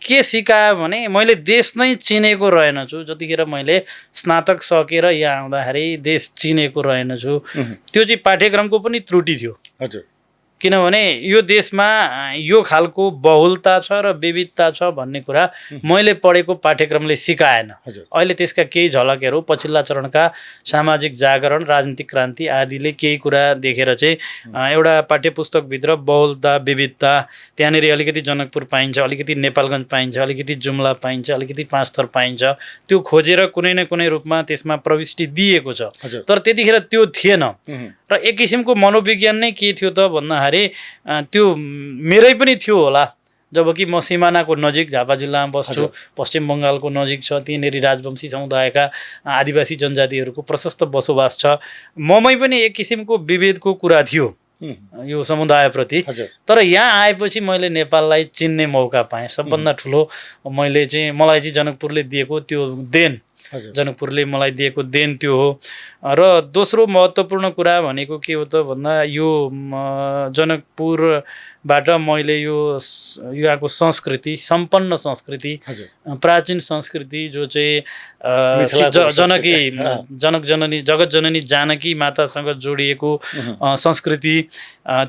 के सिकायो भने मैले देश नै चिनेको रहेनछु। जतिखेर मैले स्नातक सकेर यहाँ आउँदाखेरि देश चिनेको रहेनछु। त्यो चाहिँ पाठ्यक्रमको पनि त्रुटि थियो। हजुर, किनभने यो देशमा यो खालको बहुलता छ र विविधता छ भन्ने कुरा मैले पढेको पाठ्यक्रमले सिकाएन। अहिले त्यसका केही झलकहरू पछिल्ला चरणका सामाजिक जागरण, राजनीतिक क्रान्ति आदिले केही कुरा देखेर चाहिँ एउटा पाठ्यपुस्तकभित्र बहुलता, विविधता, त्यहाँनिर अलिकति जनकपुर पाइन्छ, अलिकति नेपालगञ्ज पाइन्छ, अलिकति जुम्ला पाइन्छ, अलिकति पाँचथर पाइन्छ, त्यो खोजेर कुनै न कुनै रूपमा त्यसमा प्रविष्टि दिएको छ। तर त्यतिखेर त्यो थिएन र एक किसिमको मनोविज्ञान नै के थियो त भन्दाखेरि त्यो मेरै पनि थियो होला। जबकि म सिमानाको नजिक झापा जिल्लामा बस्छु, पश्चिम बङ्गालको नजिक छ, त्यहाँनिर राजवंशी समुदायका आदिवासी जनजातिहरूको प्रशस्त बसोबास छ। ममै पनि एक किसिमको विभेदको कुरा थियो यो समुदायप्रति। तर यहाँ आएपछि मैले नेपाललाई चिन्ने मौका पाएँ। सबभन्दा ठुलो मलाई चाहिँ जनकपुरले दिएको त्यो देन, जनकपुरले मलाई दिएको देन त्यो हो। र दोस्रो महत्त्वपूर्ण कुरा भनेको के हो त भन्दा यो जनकपुरबाट मैले यो यहाँको संस्कृति, सम्पन्न संस्कृति, प्राचीन संस्कृति जो चाहिँ जनक जननी जगत जननी जानकी मातासँग जोडिएको संस्कृति,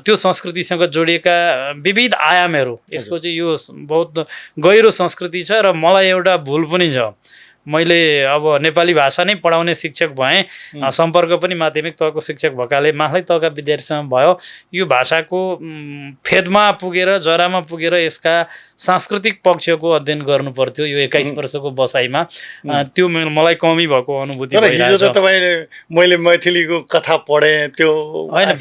त्यो संस्कृतिसँग जोडिएका विविध आयामहरू, यसको चाहिँ यो बहुत गहिरो संस्कृति छ। र मलाई एउटा भुल पनि छ, मैले अब नेपाली भाषा नै पढाउने शिक्षक भएँ, सम्पर्क पनि माध्यमिक तहको शिक्षक भएकाले माथि तहका विद्यार्थीसँग भयो। यो भाषाको फेदमा पुगेर, जरामा पुगेर यसका सांस्कृतिक पक्षको अध्ययन गर्नु पर्थ्यो यो 21 वर्षको बसाइमा। त्यो मलाई कमी भएको अनुभूति भइरहेछ। हिजो त तपाईँले मैले मैथिलीको कथा पढेँ, त्यो होइन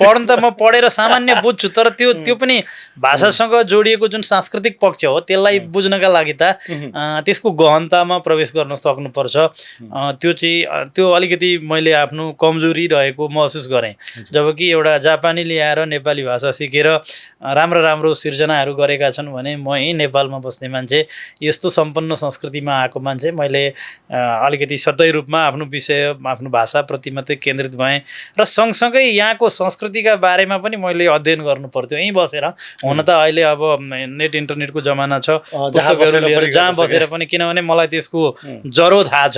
पढ्न त म पढेर सामान्य बुझ्छु, तर त्यो पनि भाषासँग जोडिएको जुन सांस्कृतिक पक्ष हो त्यसलाई बुझ्नका लागि त त्यसको गहनतामा प्रवेश गर्न सक्नुपर्छ। त्यो अलिकति मैले आफ्नो कमजोरी रहेको महसुस गरेँ। जबकि एउटा जापानीले आएर नेपाली भाषा सिकेर राम्रो राम्रो सिर्जनाहरू गरेका छन् भने म यहीँ नेपालमा बस्ने मान्छे, यस्तो सम्पन्न संस्कृतिमा आएको मान्छे, मैले अलिकति सतै रूपमा आफ्नो विषय, आफ्नो भाषाप्रति मात्रै केन्द्रित भएँ। र सँगसँगै यहाँको संस्कृतिका बारेमा पनि मैले अध्ययन गर्नु पर्थ्यो यहीँ बसेर। हुन त अहिले अब नेट इन्टरनेटको जमाना छ, पुस्तकहरू लिएर जहाँ बसेर पनि, किनभने मलाई त्यसको जरो थाहा छ।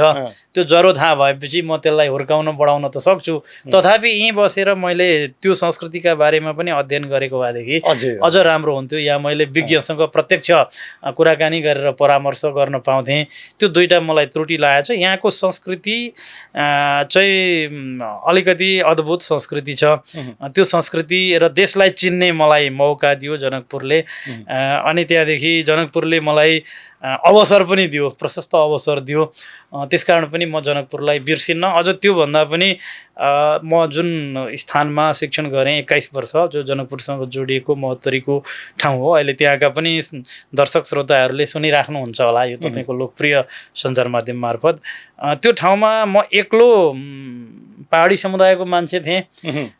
त्यो जरो थाहा भएपछि म त्यसलाई हुर्काउन बढाउन त सक्छु। तथापि यहीँ बसेर मैले त्यो संस्कृतिका बारेमा पनि अध्ययन गरेको भएदेखि अझ राम्रो हुन्थ्यो। यहाँ मैले विज्ञसँग प्रत्यक्ष कुराकानी गरेर परामर्श गर्न पाउँथेँ। त्यो दुईवटा मलाई त्रुटि लागेको छ। यहाँको संस्कृति चाहिँ अलिकति अद्भुत संस्कृति छ। त्यो संस्कृति र देशलाई चिन्ने मलाई मौका दियो जनकपुरले। अनि त्यहाँदेखि जनकपुरले मलाई अवसर पनि दियो, प्रशस्त अवसर दियो। त्यसकारण पनि म जनकपुरलाई बिर्सिन्न। अझ त्योभन्दा पनि म जुन स्थानमा शिक्षण गरेँ 21 वर्ष, जो जनकपुरसँग जोडिएको महोत्तरीको ठाउँ हो, अहिले त्यहाँका पनि दर्शक श्रोताहरूले सुनिराख्नुहुन्छ होला यो तपाईँको लोकप्रिय सञ्चार माध्यम मार्फत। त्यो ठाउँमा म एक्लो पहाडी समुदायको मान्छे थिएँ।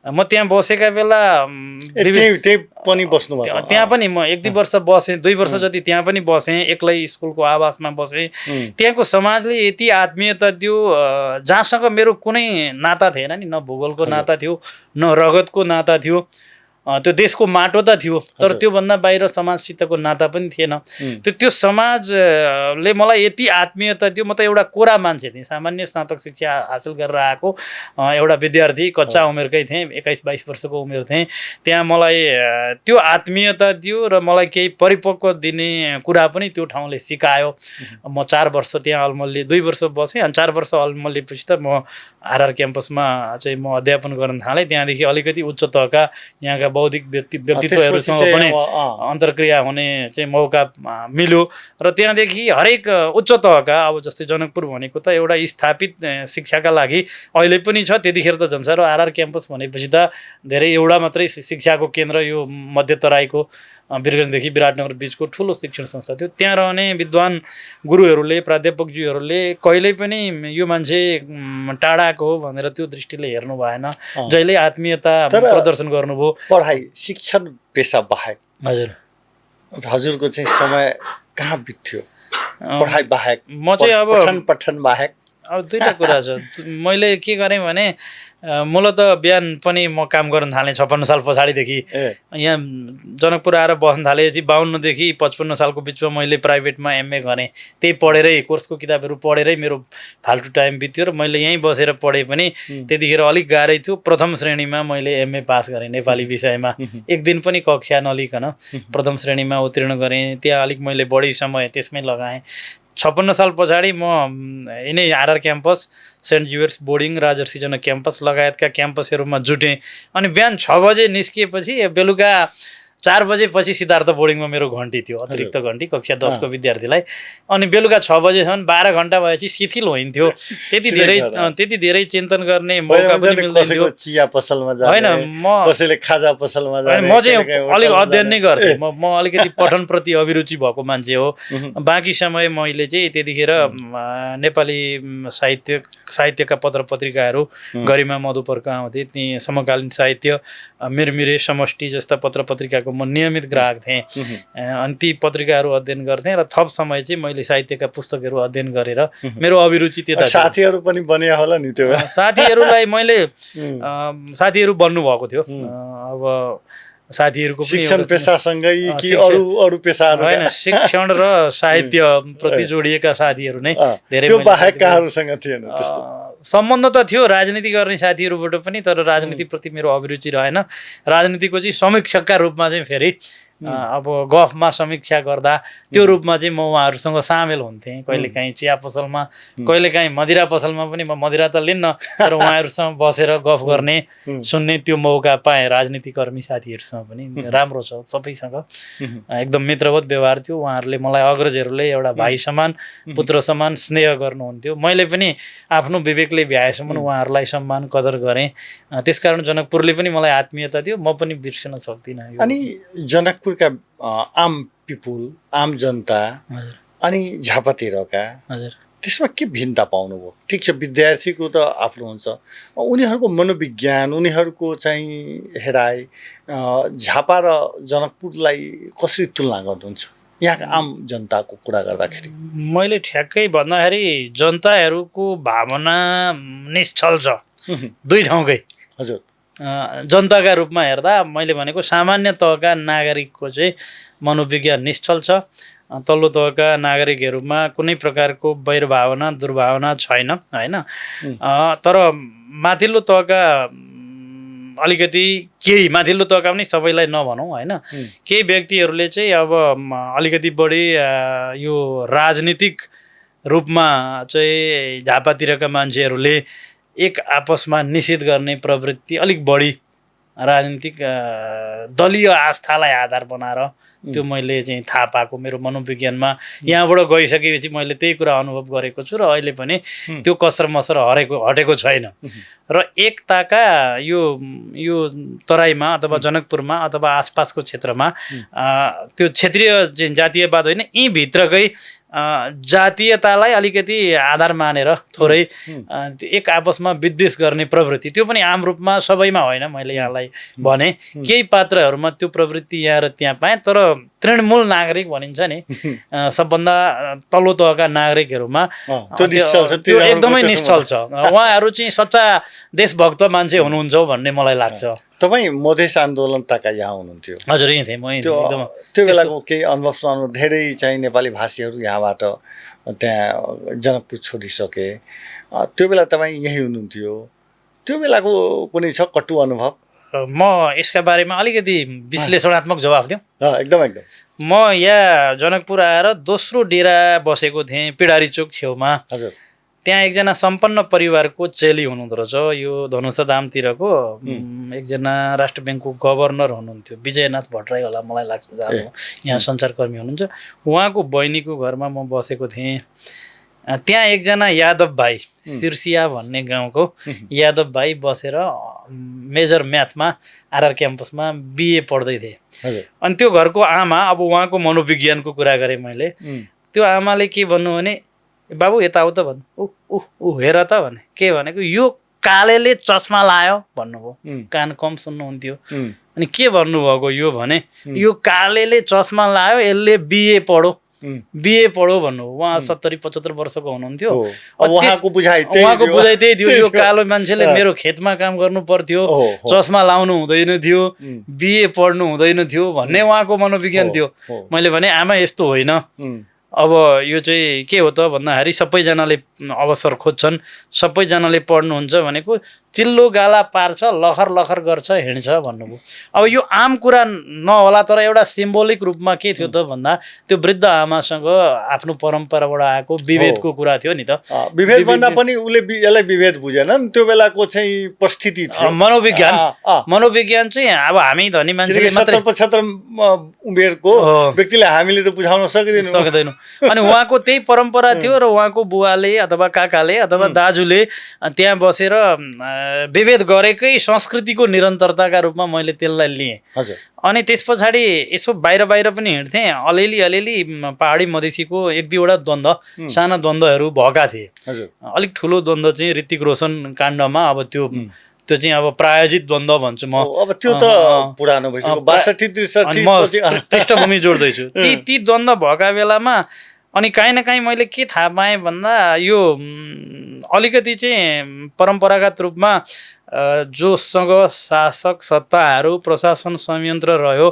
म त्यहाँ बसेका बेला त्यहाँ पनि म 1-2 वर्ष बसेँ, 2 वर्ष जति त्यहाँ पनि बसेँ, एक्लै स्कुलको आवासमा बसेँ। त्यहाँको समाजले यति आत्मीयता दियो जहाँसँग मेरो कुनै नाता थिएन नि, न भूगोलको नाता थियो, न रगतको नाता थियो। त्यो देशको माटो त थियो, तर त्योभन्दा बाहिर समाजसितको नाता पनि थिएन। त्यो समाजले मलाई यति आत्मीयता दियो। म त एउटा कोरा मान्छे थिएँ, सामान्य स्नातक शिक्षा हासिल गरेर आएको एउटा विद्यार्थी, कच्चा उमेरकै थिएँ, 21-22 वर्षको उमेर थिएँ। त्यहाँ मलाई त्यो आत्मीयता दियो र मलाई केही परिपक्व दिने कुरा पनि त्यो ठाउँले सिकायो। म 4 वर्ष त्यहाँ अल्मल्ली 2 वर्ष बसेँ, अनि 4 वर्ष अल्मल्लीपछि त म आरआर क्याम्पसमा चाहिँ म अध्यापन गर्न थालेँ। त्यहाँदेखि अलिकति उच्च तहका यहाँका बौद्धिक व्यक्तित्वहरूसँग पनि अन्तर्क्रिया हुने चाहिँ मौका मिल्यो र त्यहाँदेखि हरेक उच्च तहका अब जस्तै जनकपुर भनेको त एउटा स्थापित शिक्षाका लागि अहिले पनि छ। त्यतिखेर त झन् साह्रो आरआर क्याम्पस भनेपछि त धेरै एउटा मात्रै शिक्षाको केन्द्र यो मध्य तराईको वीरगञ्जदेखि विराटनगर बिचको ठुलो शिक्षण संस्था थियो। त्यहाँ रहने विद्वान गुरुहरूले प्राध्यापकज्यूहरूले कहिल्यै पनि यो मान्छे टाढाको हो भनेर त्यो दृष्टिले हेर्नु भएन। जहिले आत्मीयता प्रदर्शन गर्नुभयो। पढाइ शिक्षण पेसा बाहेक हजुरको चाहिँ समय कहाँ बित्थ्यो? पढाइ बाहेक म चाहिँ अब पठन बाहेक अब दुईटा कुरा छ। मैले के गरेँ भने मूलत बिहान पनि म काम गर्न थालेँ 56 साल पछाडिदेखि। यहाँ जनकपुर आएर बस्न थालेपछि 52 देखि 55 सालको बिचमा मैले प्राइभेटमा एमए गरेँ। त्यही पढेरै कोर्सको किताबहरू पढेरै मेरो फाल्टु टाइम बित्यो र मैले यहीँ बसेर पढेँ पनि त्यतिखेर अलिक गाह्रै थियो। प्रथम श्रेणीमा मैले एमए पास गरेँ नेपाली विषयमा। एक दिन पनि कक्षा नलिकन प्रथम श्रेणीमा उत्तीर्ण गरेँ। त्यहाँ अलिक मैले बढी समय त्यसमै लगाएँ। 56 साल पछाडि म यिनै आरआर क्याम्पस, सेन्ट जुवेर्स बोर्डिङ, राजर्षि जनक क्याम्पस लगायतका क्याम्पसहरूमा जुटेँ। अनि बिहान 6 बजे निस्किएपछि बेलुका 4 बजेपछि सिद्धार्थ बोर्डिङमा मेरो घन्टी थियो, अतिरिक्त घन्टी कक्षा 10 को विद्यार्थीलाई। अनि बेलुका 6 बजेसम्म 12 घन्टा भएपछि शिथिल होइन्थ्यो। त्यति धेरै चिन्तन गर्ने मौका पनि मिल्दैन थियो। चिया पसलमा जाने हैन, म कसैले खाजा पसलमा जाने। म चाहिँ अलिक अध्ययन नै गर्थेँ। म अलिकति पठनप्रति अभिरुचि भएको मान्छे हो। बाँकी समय मैले चाहिँ त्यतिखेर नेपाली साहित्यका पत्र पत्रिकाहरू गरिमा मधुपर्क आउँथे। ती समकालीन साहित्य, मिरमिरे, समष्टि जस्ता पत्र पत्रिकाको म नियमित ग्राहक थिएँ। अनि ती पत्रिकाहरू अध्ययन गर्थेँ र थप समय चाहिँ मैले साहित्यका पुस्तकहरू अध्ययन गरेर मेरो अभिरुचि त्यता। साथीहरू पनि बनिया होला नि त्यो बेला? साथीहरूलाई मैले साथीहरू बन्नु भएको थियो। अब साथीहरूको शिक्षण पेसासँगै कि अरू पेसाहरू? होइन, शिक्षण र साहित्य प्रति जोडिएका साथीहरू नै धेरै। त्यो बाहेककाहरूसँग थिएन त्यस्तो सम्बन्ध त थियो राजनीति गर्ने साथीहरूबाट पनि, तर राजनीतिप्रति मेरो अभिरुचि रहेन। राजनीतिको चाहिँ समीक्षकका रूपमा चाहिँ फेरि अब गफमा समीक्षा गर्दा त्यो रूपमा चाहिँ म उहाँहरूसँग सामेल हुन्थेँ। कहिलेकाहीँ चिया पसलमा, कहिलेकाहीँ मदिरा पसलमा पनि। म मदिरा त लिन्न, तर उहाँहरूसँग बसेर गफ गर्ने, सुन्ने त्यो मौका पाएँ। राजनीतिकर्मी साथीहरूसँग पनि राम्रो छ, सबैसँग एकदम मित्रवत व्यवहार थियो। उहाँहरूले मलाई अग्रजहरूले एउटा भाइ समान, पुत्र समान स्नेह गर्नुहुन्थ्यो। मैले पनि आफ्नो विवेकले भ्याएसम्म उहाँहरूलाई सम्मान कदर गरेँ। त्यसकारण जनकपुरले पनि मलाई आत्मीयता दियो, म पनि बिर्सन सक्दिनँ। अनि जनकपुरका आम पिपुल, आम जनता अनि झापातिरका त्यसमा के भिन्नता पाउनुभयो? ठिक छ, विद्यार्थीको त आफ्नो हुन्छ, उनीहरूको मनोविज्ञान, उनीहरूको चाहिँ हेराइ झापा र जनकपुरलाई कसरी तुलना गर्नुहुन्छ यहाँका आम जनताको कुरा गर्दाखेरि? मैले ठ्याक्कै भन्दाखेरि जनताहरूको भावना निश्चल छ दुई ठाउँकै। हजुर, जनताका रूपमा हेर्दा मैले भनेको सामान्य तहका नागरिकको चाहिँ मनोविज्ञान निश्चल छ। तल्लो तहका नागरिकहरूमा कुनै प्रकारको वैरभावना, दुर्भावना छैन, होइन। तर माथिल्लो तहका अलिकति केही माथिल्लो तहका पनि सबैलाई नभनौँ, होइन, केही व्यक्तिहरूले चाहिँ अब अलिकति बढी यो राजनीतिक रूपमा चाहिँ झापातिरका मान्छेहरूले एक आपसमा निषेध गर्ने प्रवृत्ति अलिक बढी, राजनीतिक दलीय आस्थालाई आधार बनाएर त्यो मैले चाहिँ थाहा पाएको मेरो मनोविज्ञानमा। यहाँबाट गइसकेपछि मैले त्यही कुरा अनुभव गरेको छु र अहिले पनि त्यो कसर मसर हटेको छैन। र एकताका यो तराईमा अथवा जनकपुरमा अथवा आसपासको क्षेत्रमा त्यो क्षेत्रीय जातीयवाद होइन, यी भित्रकै जातीयतालाई अलिकति आधार मानेर थोरै एक आपसमा विद्वेष गर्ने प्रवृत्ति, त्यो पनि आम रूपमा सबैमा होइन। मैले यहाँलाई भने केही पात्रहरूमा त्यो प्रवृत्ति यहाँ र त्यहाँ पाएँ, तर तृणमूल नागरिक भनिन्छ नि, सबभन्दा तल्लो तहका नागरिकहरूमा त्यो एकदमै निश्चल छ। उहाँहरू चाहिँ सच्चा देशभक्त मान्छे हुनुहुन्छ भन्ने मलाई लाग्छ। तपाईँ मधेस आन्दोलनताका यहाँ हुनुहुन्थ्यो? हजुर, यहीँ थिएँ म। त्यो बेलाको केही अनुभव धेरै चाहिँ नेपाली भाषीहरू यहाँबाट त्यहाँ जनकपुर छोडिसके, त्यो बेला तपाईँ यहीँ हुनुहुन्थ्यो, त्यो बेलाको कुनै छ कटु अनुभव? म यसका बारेमा अलिकति विश्लेषणात्मक जवाफ दिउँ? एकदम एकदम। म यहाँ जनकपुर आएर दोस्रो डेरा बसेको थिएँ पिडारी चोक छेउमा। हजुर। त्यहाँ एकजना सम्पन्न परिवारको चेली हुनुहुँदो रहेछ यो धनुषा धामतिरको एकजना राष्ट्र ब्याङ्कको गभर्नर हुनुहुन्थ्यो विजयनाथ भट्टराई होला मलाई लाग्छ यहाँ सञ्चारकर्मी हुनुहुन्छ उहाँको बहिनीको घरमा म बसेको थिएँ त्यहाँ एकजना यादव भाइ सिर्सिया भन्ने गाउँको यादव भाइ बसेर मेजर म्याथमा आरआर क्याम्पसमा बिए पढ्दै थिए अनि त्यो घरको आमा अब उहाँको मनोविज्ञानको कुरा गरेँ मैले त्यो आमाले के भन्नु भने बाबु यता आऊ त भन्नु ऊ हेर त भने के भनेको यो कालेले चस्मा लायो भन्नुभयो कान कम सुन्नुहुन्थ्यो अनि के भन्नुभएको यो भने यो कालेले चस्मा लायो यसले बिए पढो भन्नु उहाँ 70-75 वर्षको हुनुहुन्थ्यो उहाँको बुझाइ त्यही थियो यो कालो मान्छेले मेरो खेतमा काम गर्नु पर्थ्यो चस्मा लाउनु हुँदैन थियो बिए पढ्नु हुँदैन थियो भन्ने उहाँको मनोविज्ञान थियो मैले भने आमा यस्तो होइन अब यो चाहिँ के हो त भन्दाखेरि सबैजनाले अवसर खोज्छन् सबैजनाले पढ्नुहुन्छ भनेको चिल्लो गाला पार्छ लखर लखर गर्छ हिँड्छ भन्नुभयो अब यो आम कुरा नहोला तर एउटा सिम्बोलिक रूपमा के थियो त भन्दा त्यो वृद्ध आमासँग आफ्नो परम्पराबाट आएको विभेदको कुरा थियो नि त विभेद भन्दा पनि उले यसलाई विभेद बुझेनन् त्यो बेलाको चाहिँ परिस्थिति थियो मनोविज्ञान चाहिँ अब हामी धनी मान्छेले मात्रै 70-75 उमेरको व्यक्तिलाई हामीले त बुझाउन सक्दैनौँ अनि उहाँको त्यही परम्परा थियो र उहाँको बुवाले अथवा काकाले अथवा दाजुले त्यहाँ बसेर विभेद गरेकै संस्कृतिको निरन्तरताका रूपमा मैले त्यसलाई लिएँ अनि त्यस पछाडि यसो बाहिर पनि हिँड्थेँ अलिअलि पहाडी मधेसीको 1-2वटा द्वन्द्व साना द्वन्द्वहरू भएका थिए अलिक ठुलो द्वन्द्व चाहिँ ऋतिक रोशन काण्डमा अब त्यो चाहिँ अब प्रायोजित द्वन्द्व भन्छु म अब त्यो त पुरानो भइसक्यो 62-63 पृष्ठभूमि जोड्दैछु ती द्वन्द्व भएका बेलामा अनि काहीँ न काहीँ मैले के थाहा पाएँ भन्दा यो अलिकति चाहिँ परम्परागत रूपमा जोसँग शासक सत्ताहरू प्रशासन संयन्त्र रह्यो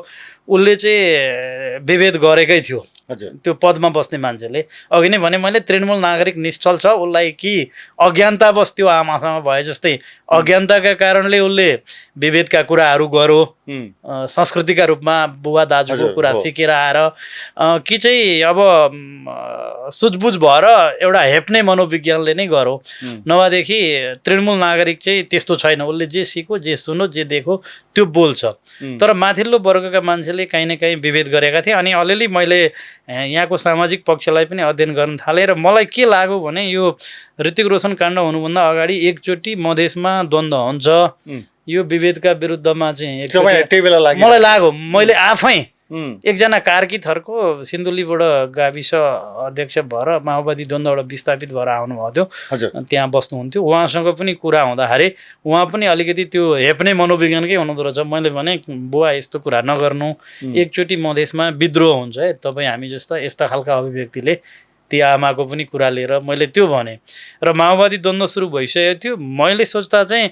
उसले चाहिँ विभेद गरेकै थियो त्यो पदमा बस्ने मान्छेले अघि नै भने मैले तृणमूल नागरिक निश्चल छ उसलाई कि अज्ञानता बस्थ्यो आमासँग भए जस्तै अज्ञानताका कारणले उसले विभेदका कुराहरू गर्यो संस्कृतिका रूपमा बुबा दाजुको कुरा सिकेर आएर कि चाहिँ अब सुझबुझ भएर एउटा हेप्ने मनोविज्ञानले नै गर्यो नभएदेखि तृणमूल नागरिक चाहिँ त्यस्तो छैन उसले जे सिक्यो जे सुन्यो जे देख्यो त्यो बोल्छ तर माथिल्लो वर्गका मान्छेले काहीँ न काहीँ विभेद गरेका थिए अनि अलिअलि मैले यहाँको सामाजिक पक्षलाई पनि अध्ययन गर्न थालेँ र मलाई के लाग्यो भने यो ऋतिक रोशन काण्ड हुनुभन्दा अगाडि एकचोटि मधेसमा द्वन्द्व हुन्छ यो विभेदका विरुद्धमा चाहिँ मलाई लाग्यो मैले आफै एकजना कार्की थरको सिन्धुलीबाट गाविस अध्यक्ष भएर माओवादी द्वन्द्वबाट विस्थापित भएर आउनुभएको थियो त्यहाँ बस्नुहुन्थ्यो उहाँसँग पनि कुरा हुँदाखेरि उहाँ पनि अलिकति त्यो हेप्ने मनोविज्ञानकै हुनुहुँदो रहेछ मैले भने बुवा यस्तो कुरा नगर्नु एकचोटि मधेसमा विद्रोह हुन्छ है तपाईँ हामी जस्ता यस्ता खालका अभिव्यक्तिले ती आमाको पनि कुरा लिएर मैले त्यो भने र माओवादी द्वन्द्व सुरु भइसकेको थियो मैले सोच्दा चाहिँ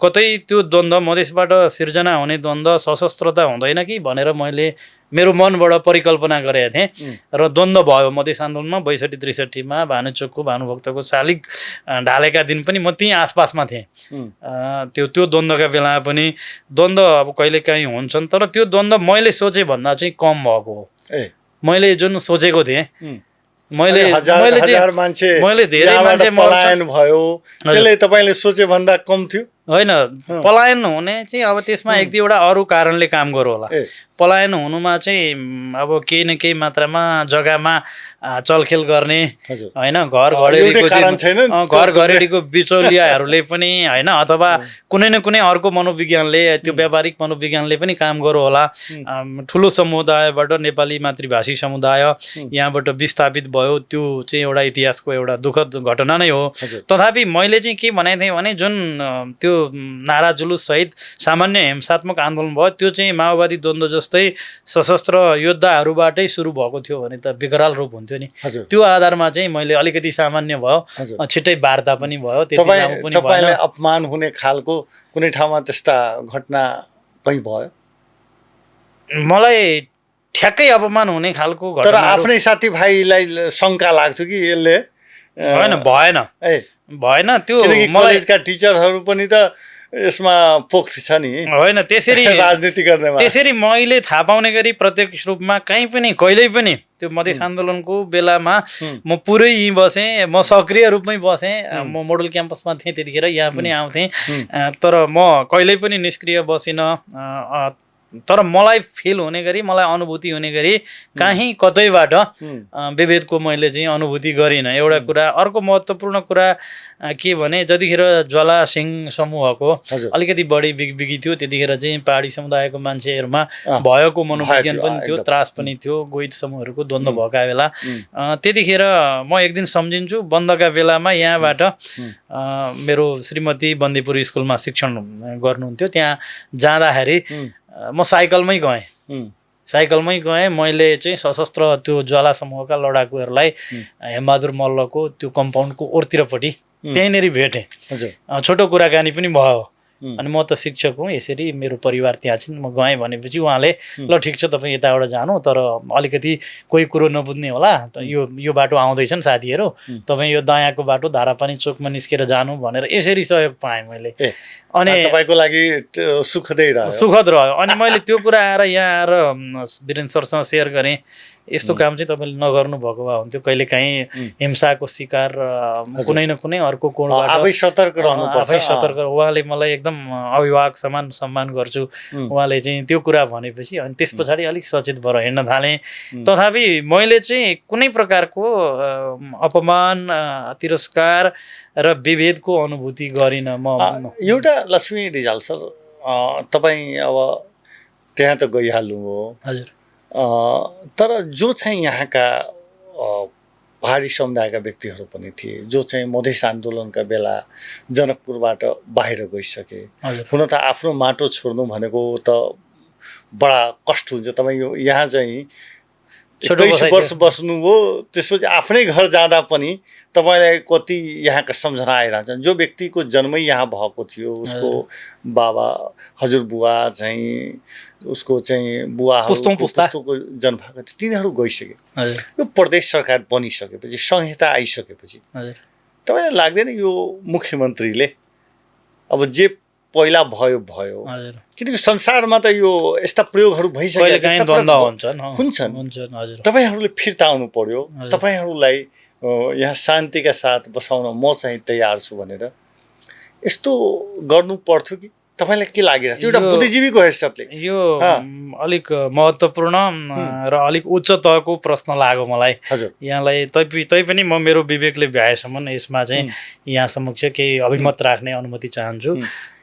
कतै त्यो द्वन्द्व मधेसबाट सिर्जना हुने द्वन्द्व सशस्त्रता हुँदैन कि भनेर मैले मेरो मनबाट परिकल्पना गरेका थिएँ र द्वन्द्व भयो मधेस आन्दोलनमा 62-63मा भानुचोकको भानुभक्तको शालिग ढालेका दिन पनि म त्यहीँ आसपासमा थिएँ त्यो द्वन्द्वका बेलामा पनि द्वन्द्व अब कहिलेकाहीँ हुन्छन् तर त्यो द्वन्द्व मैले सोचे भन्दा चाहिँ कम भएको हो मैले जुन सोचेको थिएँ मैले धेरै मान्छे पलायन भयो त्यसले तपाईले सोचे भन्दा कम थियो होइन पलायन हुने चाहिँ अब त्यसमा 1-2वटा अरू कारणले काम गर्यो होला पलायन हुनुमा चाहिँ अब केही न केही मात्रामा जग्गामा चलखेल गर्ने होइन घर घरेडीको बिचौलियाहरूले पनि होइन अथवा कुनै न कुनै अर्को मनोविज्ञानले त्यो व्यावहारिक मनोविज्ञानले पनि काम गर्यो होला ठुलो समुदायबाट नेपाली मातृभाषी समुदाय यहाँबाट विस्थापित भयो त्यो चाहिँ एउटा इतिहासको एउटा दुःखद घटना नै हो तथापि मैले चाहिँ के भनेको थिएँ भने जुन त्यो नारा जुलुस सहित सामान्य हिंसात्मक आन्दोलन भयो त्यो चाहिँ माओवादी द्वन्द्व जस्तै सशस्त्र योद्धाहरूबाटै सुरु भएको थियो भने त विकराल रूप हुन्थ्यो नि त्यो आधारमा चाहिँ मैले अलिकति सामान्य भयो छिट्टै वार्ता पनि भयो त्यति लामो पनि तपाईलाई अपमान हुने खालको कुनै ठाउँमा त्यस्ता घटना कहीँ भयो मलाई ठ्याक्कै अपमान हुने खालको घटना तर आफ्नै साथीभाइलाई शङ्का लाग्थ्यो कि यसले होइन भएन त्यो कलेजका टिचरहरू पनि त यसमा पोख्ती छ नि होइन त्यसरी राजनीति गर्नेमा। त्यसरी मैले थाहा पाउने गरी प्रत्यक्ष रूपमा कहीँ पनि कहिल्यै पनि त्यो मधेस आन्दोलनको बेलामा म पुरै यहीँ बसेँ, म सक्रिय रूपमै बसेँ, म मोडल क्याम्पसमा थिएँ त्यतिखेर, यहाँ पनि आउँथेँ, तर म कहिल्यै पनि निष्क्रिय बसिनँ। तर मलाई फिल हुने गरी, मलाई अनुभूति हुने गरी कहीँ कतैबाट विभेदको मैले चाहिँ अनुभूति गरिनँ। एउटा कुरा। अर्को महत्त्वपूर्ण कुरा के भने, जतिखेर ज्वाला सिंह समूहको अलिकति बढी बिगबिगी थियो त्यतिखेर चाहिँ पहाडी समुदायको मान्छेहरूमा भएको मनोविज्ञान पनि थियो, त्रास पनि थियो, गोहित समूहहरूको द्वन्द्व भएका बेला। त्यतिखेर म एक दिन सम्झिन्छु, बन्दका बेलामा यहाँबाट मेरो श्रीमती बन्दीपुर स्कुलमा शिक्षण गर्नुहुन्थ्यो, त्यहाँ जाँदाखेरि म साइकलमै गएँ। मैले चाहिँ सशस्त्र त्यो ज्वाला समूहका लडाकुहरूलाई हेमबहादुर मल्लको त्यो कम्पाउन्डको ओर्तिरपट्टि त्यहीँनिर भेटेँ। छोटो कुराकानी पनि भयो। अनि म त शिक्षक हुँ, यसरी मेरो परिवार त्यहाँ छिन्, म गएँ भनेपछि उहाँले ल ठिक छ तपाईँ यताबाट जानु, तर अलिकति कोही कुरो नबुझ्ने होला, यो बाटो आउँदैछन् साथीहरू, तपाईँ यो दायाँको बाटो धारापानी चोकमा निस्केर जानु भनेर यसरी सहयोग पाएँ मैले। अनि तपाईँको लागि सुखद रह्यो। अनि मैले त्यो कुरा आएर यहाँ आएर वीरेन्द्र सरसँग सेयर गरेँ, यस्तो काम चाहिँ तपाईँले नगर्नु भएको भए हुन्थ्यो, कहिलेकाहीँ हिंसाको शिकार कुनै न कुनै अर्को कोणबाट आफै सतर्क रहनुपर्छ। उहाँले मलाई एकदम अभिभावक समान सम्मान गर्छु, उहाँले चाहिँ त्यो कुरा भनेपछि अनि त्यस पछाडि अलिक सचेत भएर हिँड्न थालेँ। तथापि मैले चाहिँ कुनै प्रकारको अपमान, तिरस्कार र विभेदको अनुभूति गरिनँ। म एउटा लक्ष्मी रिजाल सर, तपाईँ अब त्यहाँ त गइहाल्नु हो, हजुर, तर जो चाहिँ यहाँका पहाडी समुदायका व्यक्तिहरू पनि थिए, जो चाहिँ मधेस आन्दोलनका बेला जनकपुरबाट बाहिर गइसके, हुन त आफ्नो माटो छोड्नु भनेको त बडा कष्ट हुन्छ। तपाईँ यहाँ चाहिँ 21 वर्ष बस्नुभयो, त्यसपछि आफ्नै घर जाँदा पनि तपाईँलाई कति यहाँका सम्झना आइरहन्छन्। जो व्यक्तिको जन्मै यहाँ भएको थियो, उसको बाबा हजुरबुवा चाहिँ, उसको चाहिँ बुवाहरूको जन्म भएको थियो, तिनीहरू गइसके। यो प्रदेश सरकार बनिसकेपछि, संहिता आइसकेपछि तपाईँलाई लाग्दैन यो मुख्यमन्त्रीले अब जे पहिला भयो, किनकि संसारमा त यो यस्ता प्रयोगहरू भइसकेका हुन्छन्, तपाईँहरूले फिर्ता आउनु पर्यो, तपाईँहरूलाई यहाँ शान्तिका साथ बसाउन म चाहिँ तयार छु भनेर यस्तो गर्नु पर्थ्यो कि तपाईलाई के लागिरहेको छ एउटा बुद्धिजीवीको हैसियतले? यो अलिक महत्त्वपूर्ण र अलिक उच्च तहको प्रश्न लाग्यो मलाई। यहाँलाई तैपनि म मेरो विवेकले भ्याएसम्म यसमा चाहिँ यहाँ समक्ष केही अभिमत राख्ने अनुमति चाहन्छु।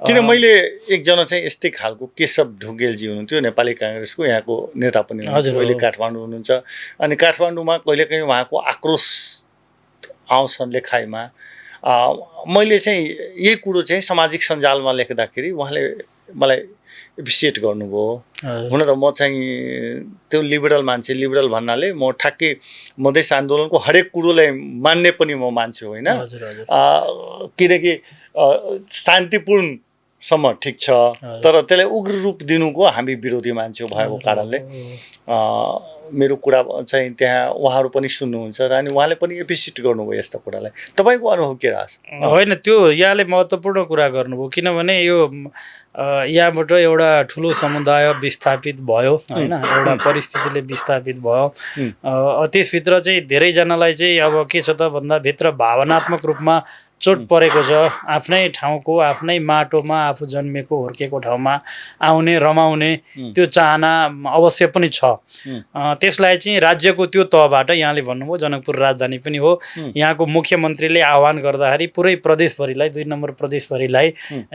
किन मैले एकजना चाहिँ यस्तै खालको केशव ढुङ्गेलजी हुनुहुन्थ्यो, नेपाली काङ्ग्रेसको यहाँको नेता पनि हुनुहुन्थ्यो, अहिले काठमाडौँ हुनुहुन्छ। अनि काठमाडौँमा कहिलेकाहीँ उहाँको आक्रोश आउँछ लेखाइमा। मैले चाहिँ यही कुरो चाहिँ सामाजिक सञ्जालमा लेख्दाखेरि उहाँले मलाई एप्रिसिएट गर्नुभयो। हुन त म चाहिँ त्यो लिबरल मान्छे, लिबरल भन्नाले म ठ्याक्कै मधेस आन्दोलनको हरेक कुरोलाई मान्ने पनि म मान्छे होइन, किनकि शान्तिपूर्णसम्म ठिक छ, तर त्यसलाई उग्र रूप दिनुको हामी विरोधी मान्छे भएको कारणले मेरो कुरा चाहिँ त्यहाँ उहाँहरू पनि सुन्नुहुन्छ र अनि उहाँले पनि एप्रिसिएट गर्नुभयो यस्ता कुरालाई। तपाईँको अनुभव के रहेछ? होइन, त्यो यहाँले महत्त्वपूर्ण कुरा गर्नुभयो, किनभने यो यहाँबाट एउटा ठुलो समुदाय विस्थापित भयो होइन, एउटा परिस्थितिले विस्थापित भयो। त्यसभित्र चाहिँ धेरैजनालाई चाहिँ अब के छ त भन्दा भित्र भावनात्मक रूपमा चोट परेको छ। आफ्नै ठाउँको, आफ्नै माटोमा आफू जन्मेको हुर्केको ठाउँमा आउने रमाउने त्यो चाहना अवश्य पनि छ। त्यसलाई चाहिँ राज्यको त्यो तहबाट यहाँले भन्नुभयो जनकपुर राजधानी पनि हो, यहाँको मुख्यमन्त्रीले आह्वान गर्दाखेरि पुरै प्रदेशभरिलाई, 2 नम्बर प्रदेशभरिलाई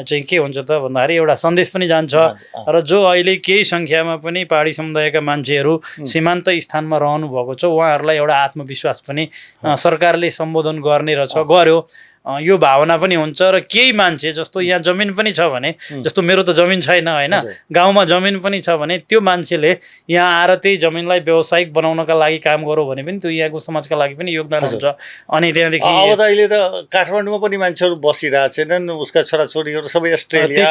चाहिँ के हुन्छ त भन्दाखेरि एउटा सन्देश पनि जान्छ। र जो अहिले केही सङ्ख्यामा पनि पहाडी समुदायका मान्छेहरू सीमान्त स्थानमा रहनु भएको छ, उहाँहरूलाई एउटा आत्मविश्वास पनि सरकारले सम्बोधन गर्ने रहेछ, गर्यो। यो भावना पनि हुन्छ। र केही मान्छे जस्तो यहाँ जमिन पनि छ भने, जस्तो मेरो त जमिन छैन होइन, गाउँमा जमिन पनि छ भने त्यो मान्छेले यहाँ आएर त्यही जमिनलाई व्यावसायिक बनाउनका लागि काम गरौँ भने पनि त्यो यहाँको समाजका लागि पनि योगदान हुन्छ। अनि त्यहाँदेखि अब त अहिले त काठमाडौँमा पनि मान्छेहरू बसिरहेको छैनन्, उसका छोराछोरीहरू सबै अस्ट्रेलिया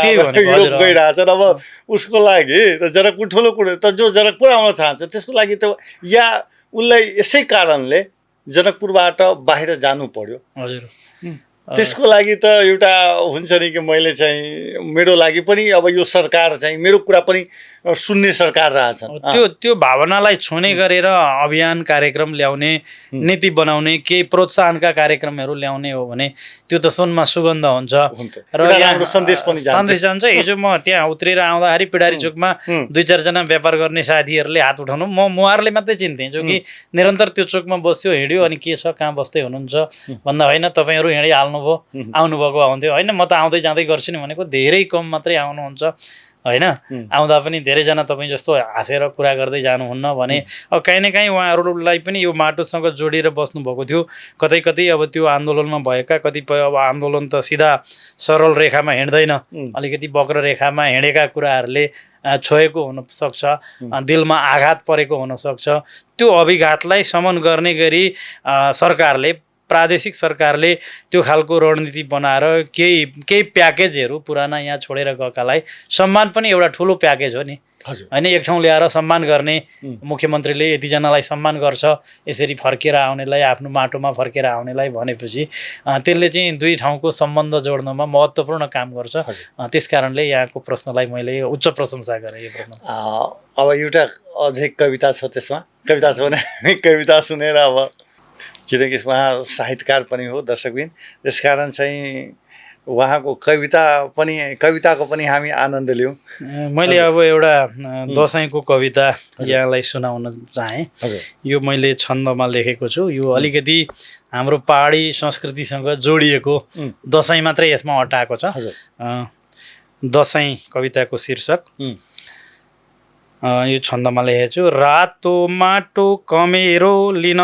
गइरहेछन्। अब उसको लागि त जनकपुर ठुलो कुरो, त जो जनकपुर आउन चाहन्छ त्यसको लागि त या उसलाई यसै कारणले जनकपुरबाट बाहिर जानु पर्यो। त्यसको लागि त एउटा हुन्छ नि कि मैले चाहिँ मेरो लागि पनि अब यो सरकार चाहिँ मेरो कुरा पनि सुन्ने सरकार रहेछन्। त्यो भावनालाई छुने गरेर अभियान कार्यक्रम ल्याउने, नीति बनाउने, केही प्रोत्साहनका कार्यक्रमहरू ल्याउने हो भने त्यो त सुनमा सुगन्ध हुन्छ र राम्रो सन्देश पनि जान्छ। हिजो म त्यहाँ उत्रेर आउँदाखेरि पिडारी चोकमा 2-4 जना व्यापार गर्ने साथीहरूले हात उठाउनु, म उहाँहरूले मात्रै चिन्थेँ, जो कि निरन्तर त्यो चोकमा बस्यो, हिँड्यो, अनि के छ कहाँ बस्दै हुनुहुन्छ भन्दा होइन तपाईँहरू हिँडिहाल्नुभयो, आउनुभएको आउँथ्यो होइन, म त आउँदै जाँदै गर्छु नि भनेको। धेरै कम मात्रै आउनुहुन्छ होइन, आउँदा पनि धेरैजना तपाईँ जस्तो हाँसेर कुरा गर्दै जानुहुन्न भने अब काहीँ न काहीँ उहाँहरूलाई पनि यो माटोसँग जोडिएर बस्नुभएको थियो। कतै कतै अब त्यो आन्दोलनमा भएका कतिपय अब आन्दोलन त सिधा सरल रेखामा हिँड्दैन, अलिकति वक्र रेखामा हिँडेका कुराहरूले छोएको हुनसक्छ, दिलमा आघात परेको हुनसक्छ। त्यो अभिघातलाई शमन गर्ने गरी सरकारले, प्रादेशिक सरकारले त्यो खालको रणनीति बनाएर केही प्याकेजहरू पुराना यहाँ छोडेर गएकालाई सम्मान पनि एउटा ठुलो प्याकेज हो नि होइन। एक ठाउँ ल्याएर सम्मान गर्ने, मुख्यमन्त्रीले यतिजनालाई सम्मान गर्छ यसरी फर्केर आउनेलाई, आफ्नो माटोमा फर्केर आउनेलाई भनेपछि त्यसले चाहिँ दुई ठाउँको सम्बन्ध जोड्नमा महत्त्वपूर्ण काम गर्छ। त्यस कारणले यहाँको प्रश्नलाई मैले उच्च प्रशंसा गरेँ। यो प्रश्न अब एउटा अझै कविता छ, त्यसमा कविता छ भने कविता सुनेर, अब किनकि उहाँ साहित्यकार पनि हो दर्शकबिन, त्यसकारण चाहिँ उहाँको कविताको पनि हामी आनन्द लियौँ। मैले अब एउटा दसैँको कविता यहाँलाई सुनाउन चाहेँ। यो मैले छन्दमा लेखेको छु। यो अलिकति हाम्रो पहाडी संस्कृतिसँग जोडिएको, दसैँ मात्रै यसमा अटाएको छ। दसैँ कविताको शीर्षक यो छन्दमा लेखेको छु। रातो माटो कमेरो लिन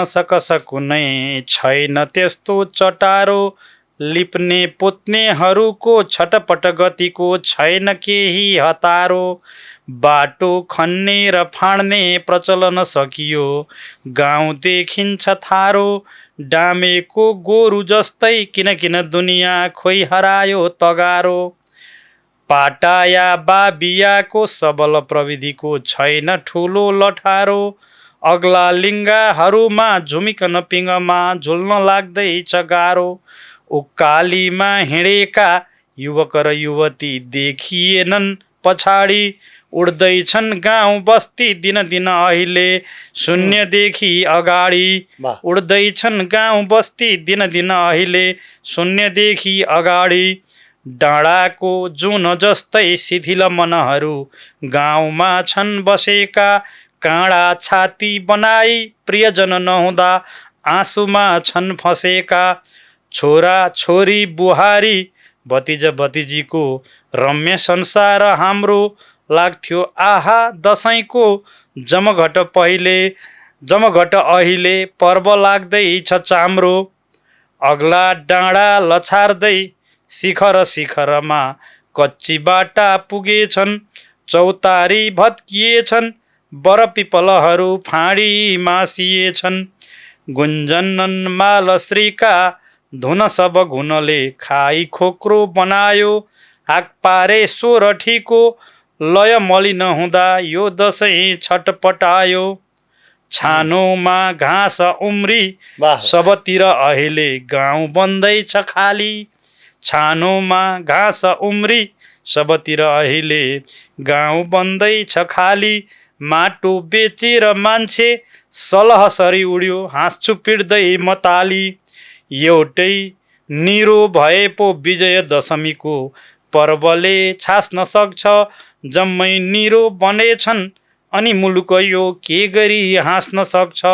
कुनै छैन त्यस्तो चटारो, लिप्ने पुत्नेहरूको छटपट गतिको छैन केही हतारो, बाटो खन्ने र फाड्ने प्रचलन सकियो, गाउँ देखिन्छ थारो, डामेको गोरु जस्तै किन दुनियाँ खोइ हरायो तगारो, पाटा या बाबियाको सबल प्रविधिको छैन ठुलो लठारो, अग्ला लिङ्गाहरूमा झुमिकन पिङमा झुल्न लाग्दैछ गाह्रो, उकालीमा हिँडेका युवक र युवती देखिएनन् पछाडि, उड्दैछन् गाउँ बस्ती दिन अहिले शून्यदेखि अगाडि, उड्दैछन् गाउँ बस्ती दिन अहिले शून्यदेखि अगाडि, डाँडाको जुन जस्तै शिथिल मनहरू गाउँमा छन् बसेका, काँडा छाती बनाई प्रियजन नहुँदा आँसुमा छन् फसेका, छोरा छोरी बुहारी भतिजा भतिजीको रम्य संसार हाम्रो, लाग्थ्यो आहा दसैँको जमघट अहिले पर्व लाग्दैछ चाम्रो, अग्ला डाँडा लछार्दै शिखरमा कच्ची बाटा पुगेछन्, चौतारी भत्किएछन्, बरपिपलहरू फाँडी मासिएछन्, गुन्जनन् मालश्रीका धुन सब घुनले खाई खोक्रो बनायो, हाक पारे सोरठीको लय मलिन हुँदा यो दसैँ छटपटायो, छानोमा घाँस उम्री सबतिर अहिले गाउँ बन्दैछ खाली, छानोमा घाँस उम्री सबतिर अहिले गाउँ बन्दैछ खाली, माटो बेचेर मान्छे सलहसरी उड्यो हाँस्छु पिट्दै मताली, एउटै निरो भए पो विजय दशमीको पर्वले छास्न सक्छ, जम्मै निरो बनेछन् अनि मुलुक यो के गरी हाँस्न सक्छ,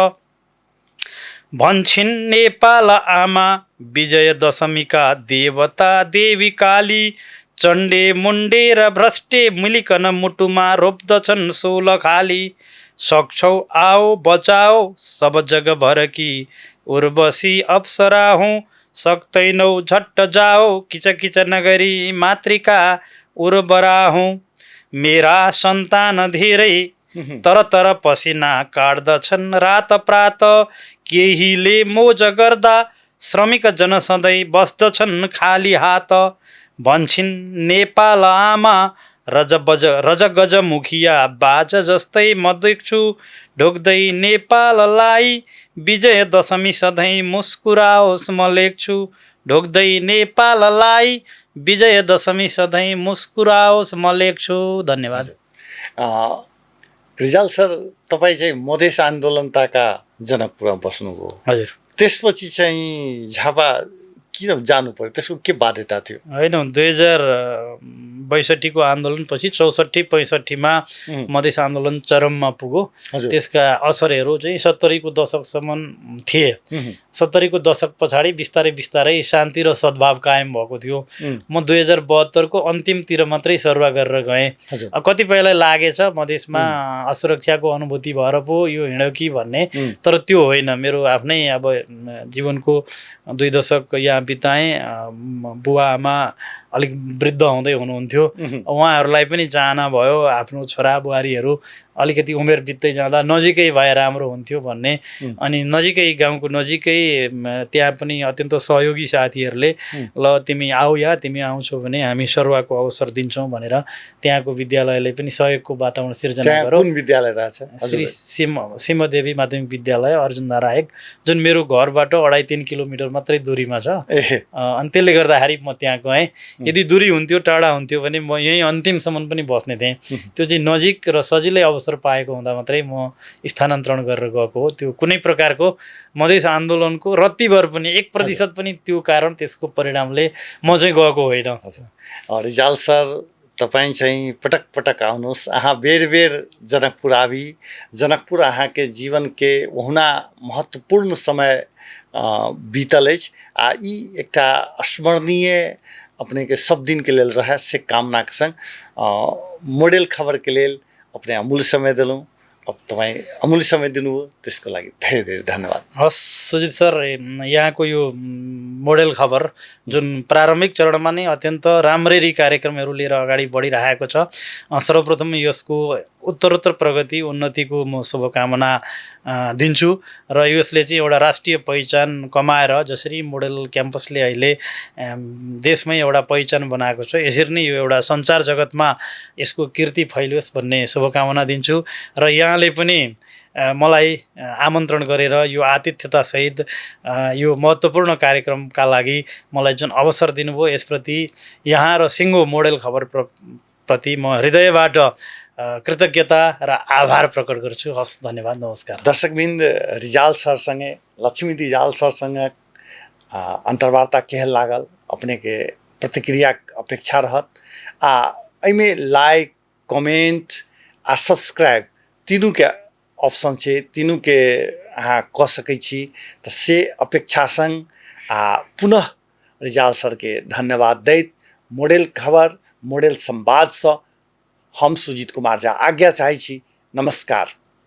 भन्छन् नेपाल आमा विजय दशमीका देवता देवी काली, चण्डे मुण्डे र भ्रष्टे मिलिकन मुटुमा रोप्दछन् सोल खाली, सक्छौ आओ बचाओ सब जग भरकी उर्वशी अप्सरा हूँ, सक्दैनौ झट्ट जाओ किचकिच नगरी मातृका उर्वरा हूँ, मेरा सन्तान धेरै तर पसिना काट्दछन् रात प्रात, केहीले मोज गर्दा श्रमिक जन सधैँ बस्दछन् खाली हात, भन्छन् नेपाल आमा रजगज मुखिया बाज जस्तै म देख्छु, ढोक्दै नेपाललाई विजय दशमी सधैँ मुस्कुराओस् म लेख्छु, ढोक्दै नेपाललाई विजय दशमी सधैँ मुस्कुराओस् म लेख्छु। धन्यवाद। रिजाल सर, तपाईँ चाहिँ मधेस आन्दोलनताका जनकपुरमा बस्नुभयो, हजुर। त्यसपछि चाहिँ झापा किन जानु पर्यो? त्यसको के बाध्यता थियो? होइन, 2062को आन्दोलनपछि 64-65मा मधेस आन्दोलन चरममा पुग्यो। त्यसका असरहरू चाहिँ 70को दशकसम्म थिए। 70को दशक पछाडि बिस्तारै बिस्तारै शान्ति र सद्भाव कायम भएको थियो। म 2072को अन्तिमतिर मात्रै सरुवा गरेर गएँ। कतिपयलाई लागेछ मधेसमा असुरक्षाको अनुभूति भएर पो यो हिँड्यो कि भन्ने, तर त्यो होइन। मेरो आफ्नै अब जीवनको 2 दशक यहाँ बिताएँ। बुवा आमा अलिक वृद्ध हुँदै हुनुहुन्थ्यो, उहाँहरूलाई पनि चाहना भयो आफ्नो छोरा बुहारीहरू अलिकति उमेर बित्दै जाँदा नजिकै भए राम्रो हुन्थ्यो भन्ने। अनि नजिकै, गाउँको नजिकै त्यहाँ पनि अत्यन्त सहयोगी साथीहरूले ल तिमी आऊ, या तिमी आउँछौ भने हामी सरुवाको अवसर दिन्छौँ भनेर त्यहाँको विद्यालयले पनि सहयोगको वातावरण सिर्जना गर्यो। कुन विद्यालय रहेछ? श्री सिंहदेवी माध्यमिक विद्यालय अर्जुनधारा 1, जुन मेरो घरबाट 2.5-3 किलोमिटर मात्रै दूरीमा छ। अनि त्यसले गर्दाखेरि म त्यहाँ गएँ। यदि दूरी हुन्थ्यो, टाढा हुन्थ्यो भने म यहीँ अन्तिमसम्म पनि बस्ने थिएँ। त्यो चाहिँ नजिक र सजिलै अवसर पाएको हुँदा मात्रै म स्थानान्तरण गरेर गएको हो। त्यो कुनै प्रकारको मधेस आन्दोलनको रत्तिभर पनि 1% पनि त्यो कारण, त्यसको परिणामले म चाहिँ गएको होइन। रिजाल सर, तपाईँ चाहिँ पटक पटक आउनुहोस्। अहाँ बेर बेर जनकपुर आबी, जनकपुर अहाँ के जीवन के ओहुना महत्वपूर्ण समय बीतल अछि। आ ई एकटा अस्मरणीय अपने के सब दिन के लेल रहे से कामना के संग मोडेल खबर के लेल अपने अमूल्य समय दिलौँ। अब तपाईँ अमूल्य समय दिनुभयो, त्यसको लागि धेरै धेरै धन्यवाद। हस् सुजित सर, यहाँको यो मोडेल खबर जुन प्रारम्भिक चरणमा नै अत्यन्त राम्ररी कार्यक्रमहरू लिएर अगाडि बढिरहेको छ, सर्वप्रथम यसको उत्तरोत्तर प्रगति उन्नतिको म शुभकामना दिन्छु। र यसले चाहिँ एउटा राष्ट्रिय पहिचान कमाएर, जसरी मोडेल क्याम्पसले अहिले देशमै एउटा पहिचान बनाएको छ, यसरी नै यो एउटा सञ्चार जगतमा यसको कीर्ति फैलियोस् भन्ने शुभकामना दिन्छु। र यहाँले पनि मलाई आमन्त्रण गरेर यो आतिथ्यतासहित यो महत्त्वपूर्ण कार्यक्रमका लागि मलाई जुन अवसर दिनुभयो, यसप्रति यहाँ र सिङ्गो मोडेल खबर प्रति म हृदयबाट कृतज्ञता र आभार प्रकट गर्छु। हस्, धन्यवाद, नमस्कार। दर्शकबिन्द, रिजाल सरसँगै, लक्ष्मी रिजाल सरसँग अन्तर्वार्ता केहन लागल, अपने के प्रतिक्रिया अपेक्षा रहत। एहिमे लाइक, कमेंट आ सब्सक्राइब तीनू के ऑप्शन छै, तीनू के अहाँ कऽ सकै छी। तऽ से अपेक्षा संग पुनः रिजाल सर के धन्यवाद दैत मोडेल खबर, मोडेल संवाद सँ हम सुजीत कुमार झा आज्ञा चाहै छी। नमस्कार।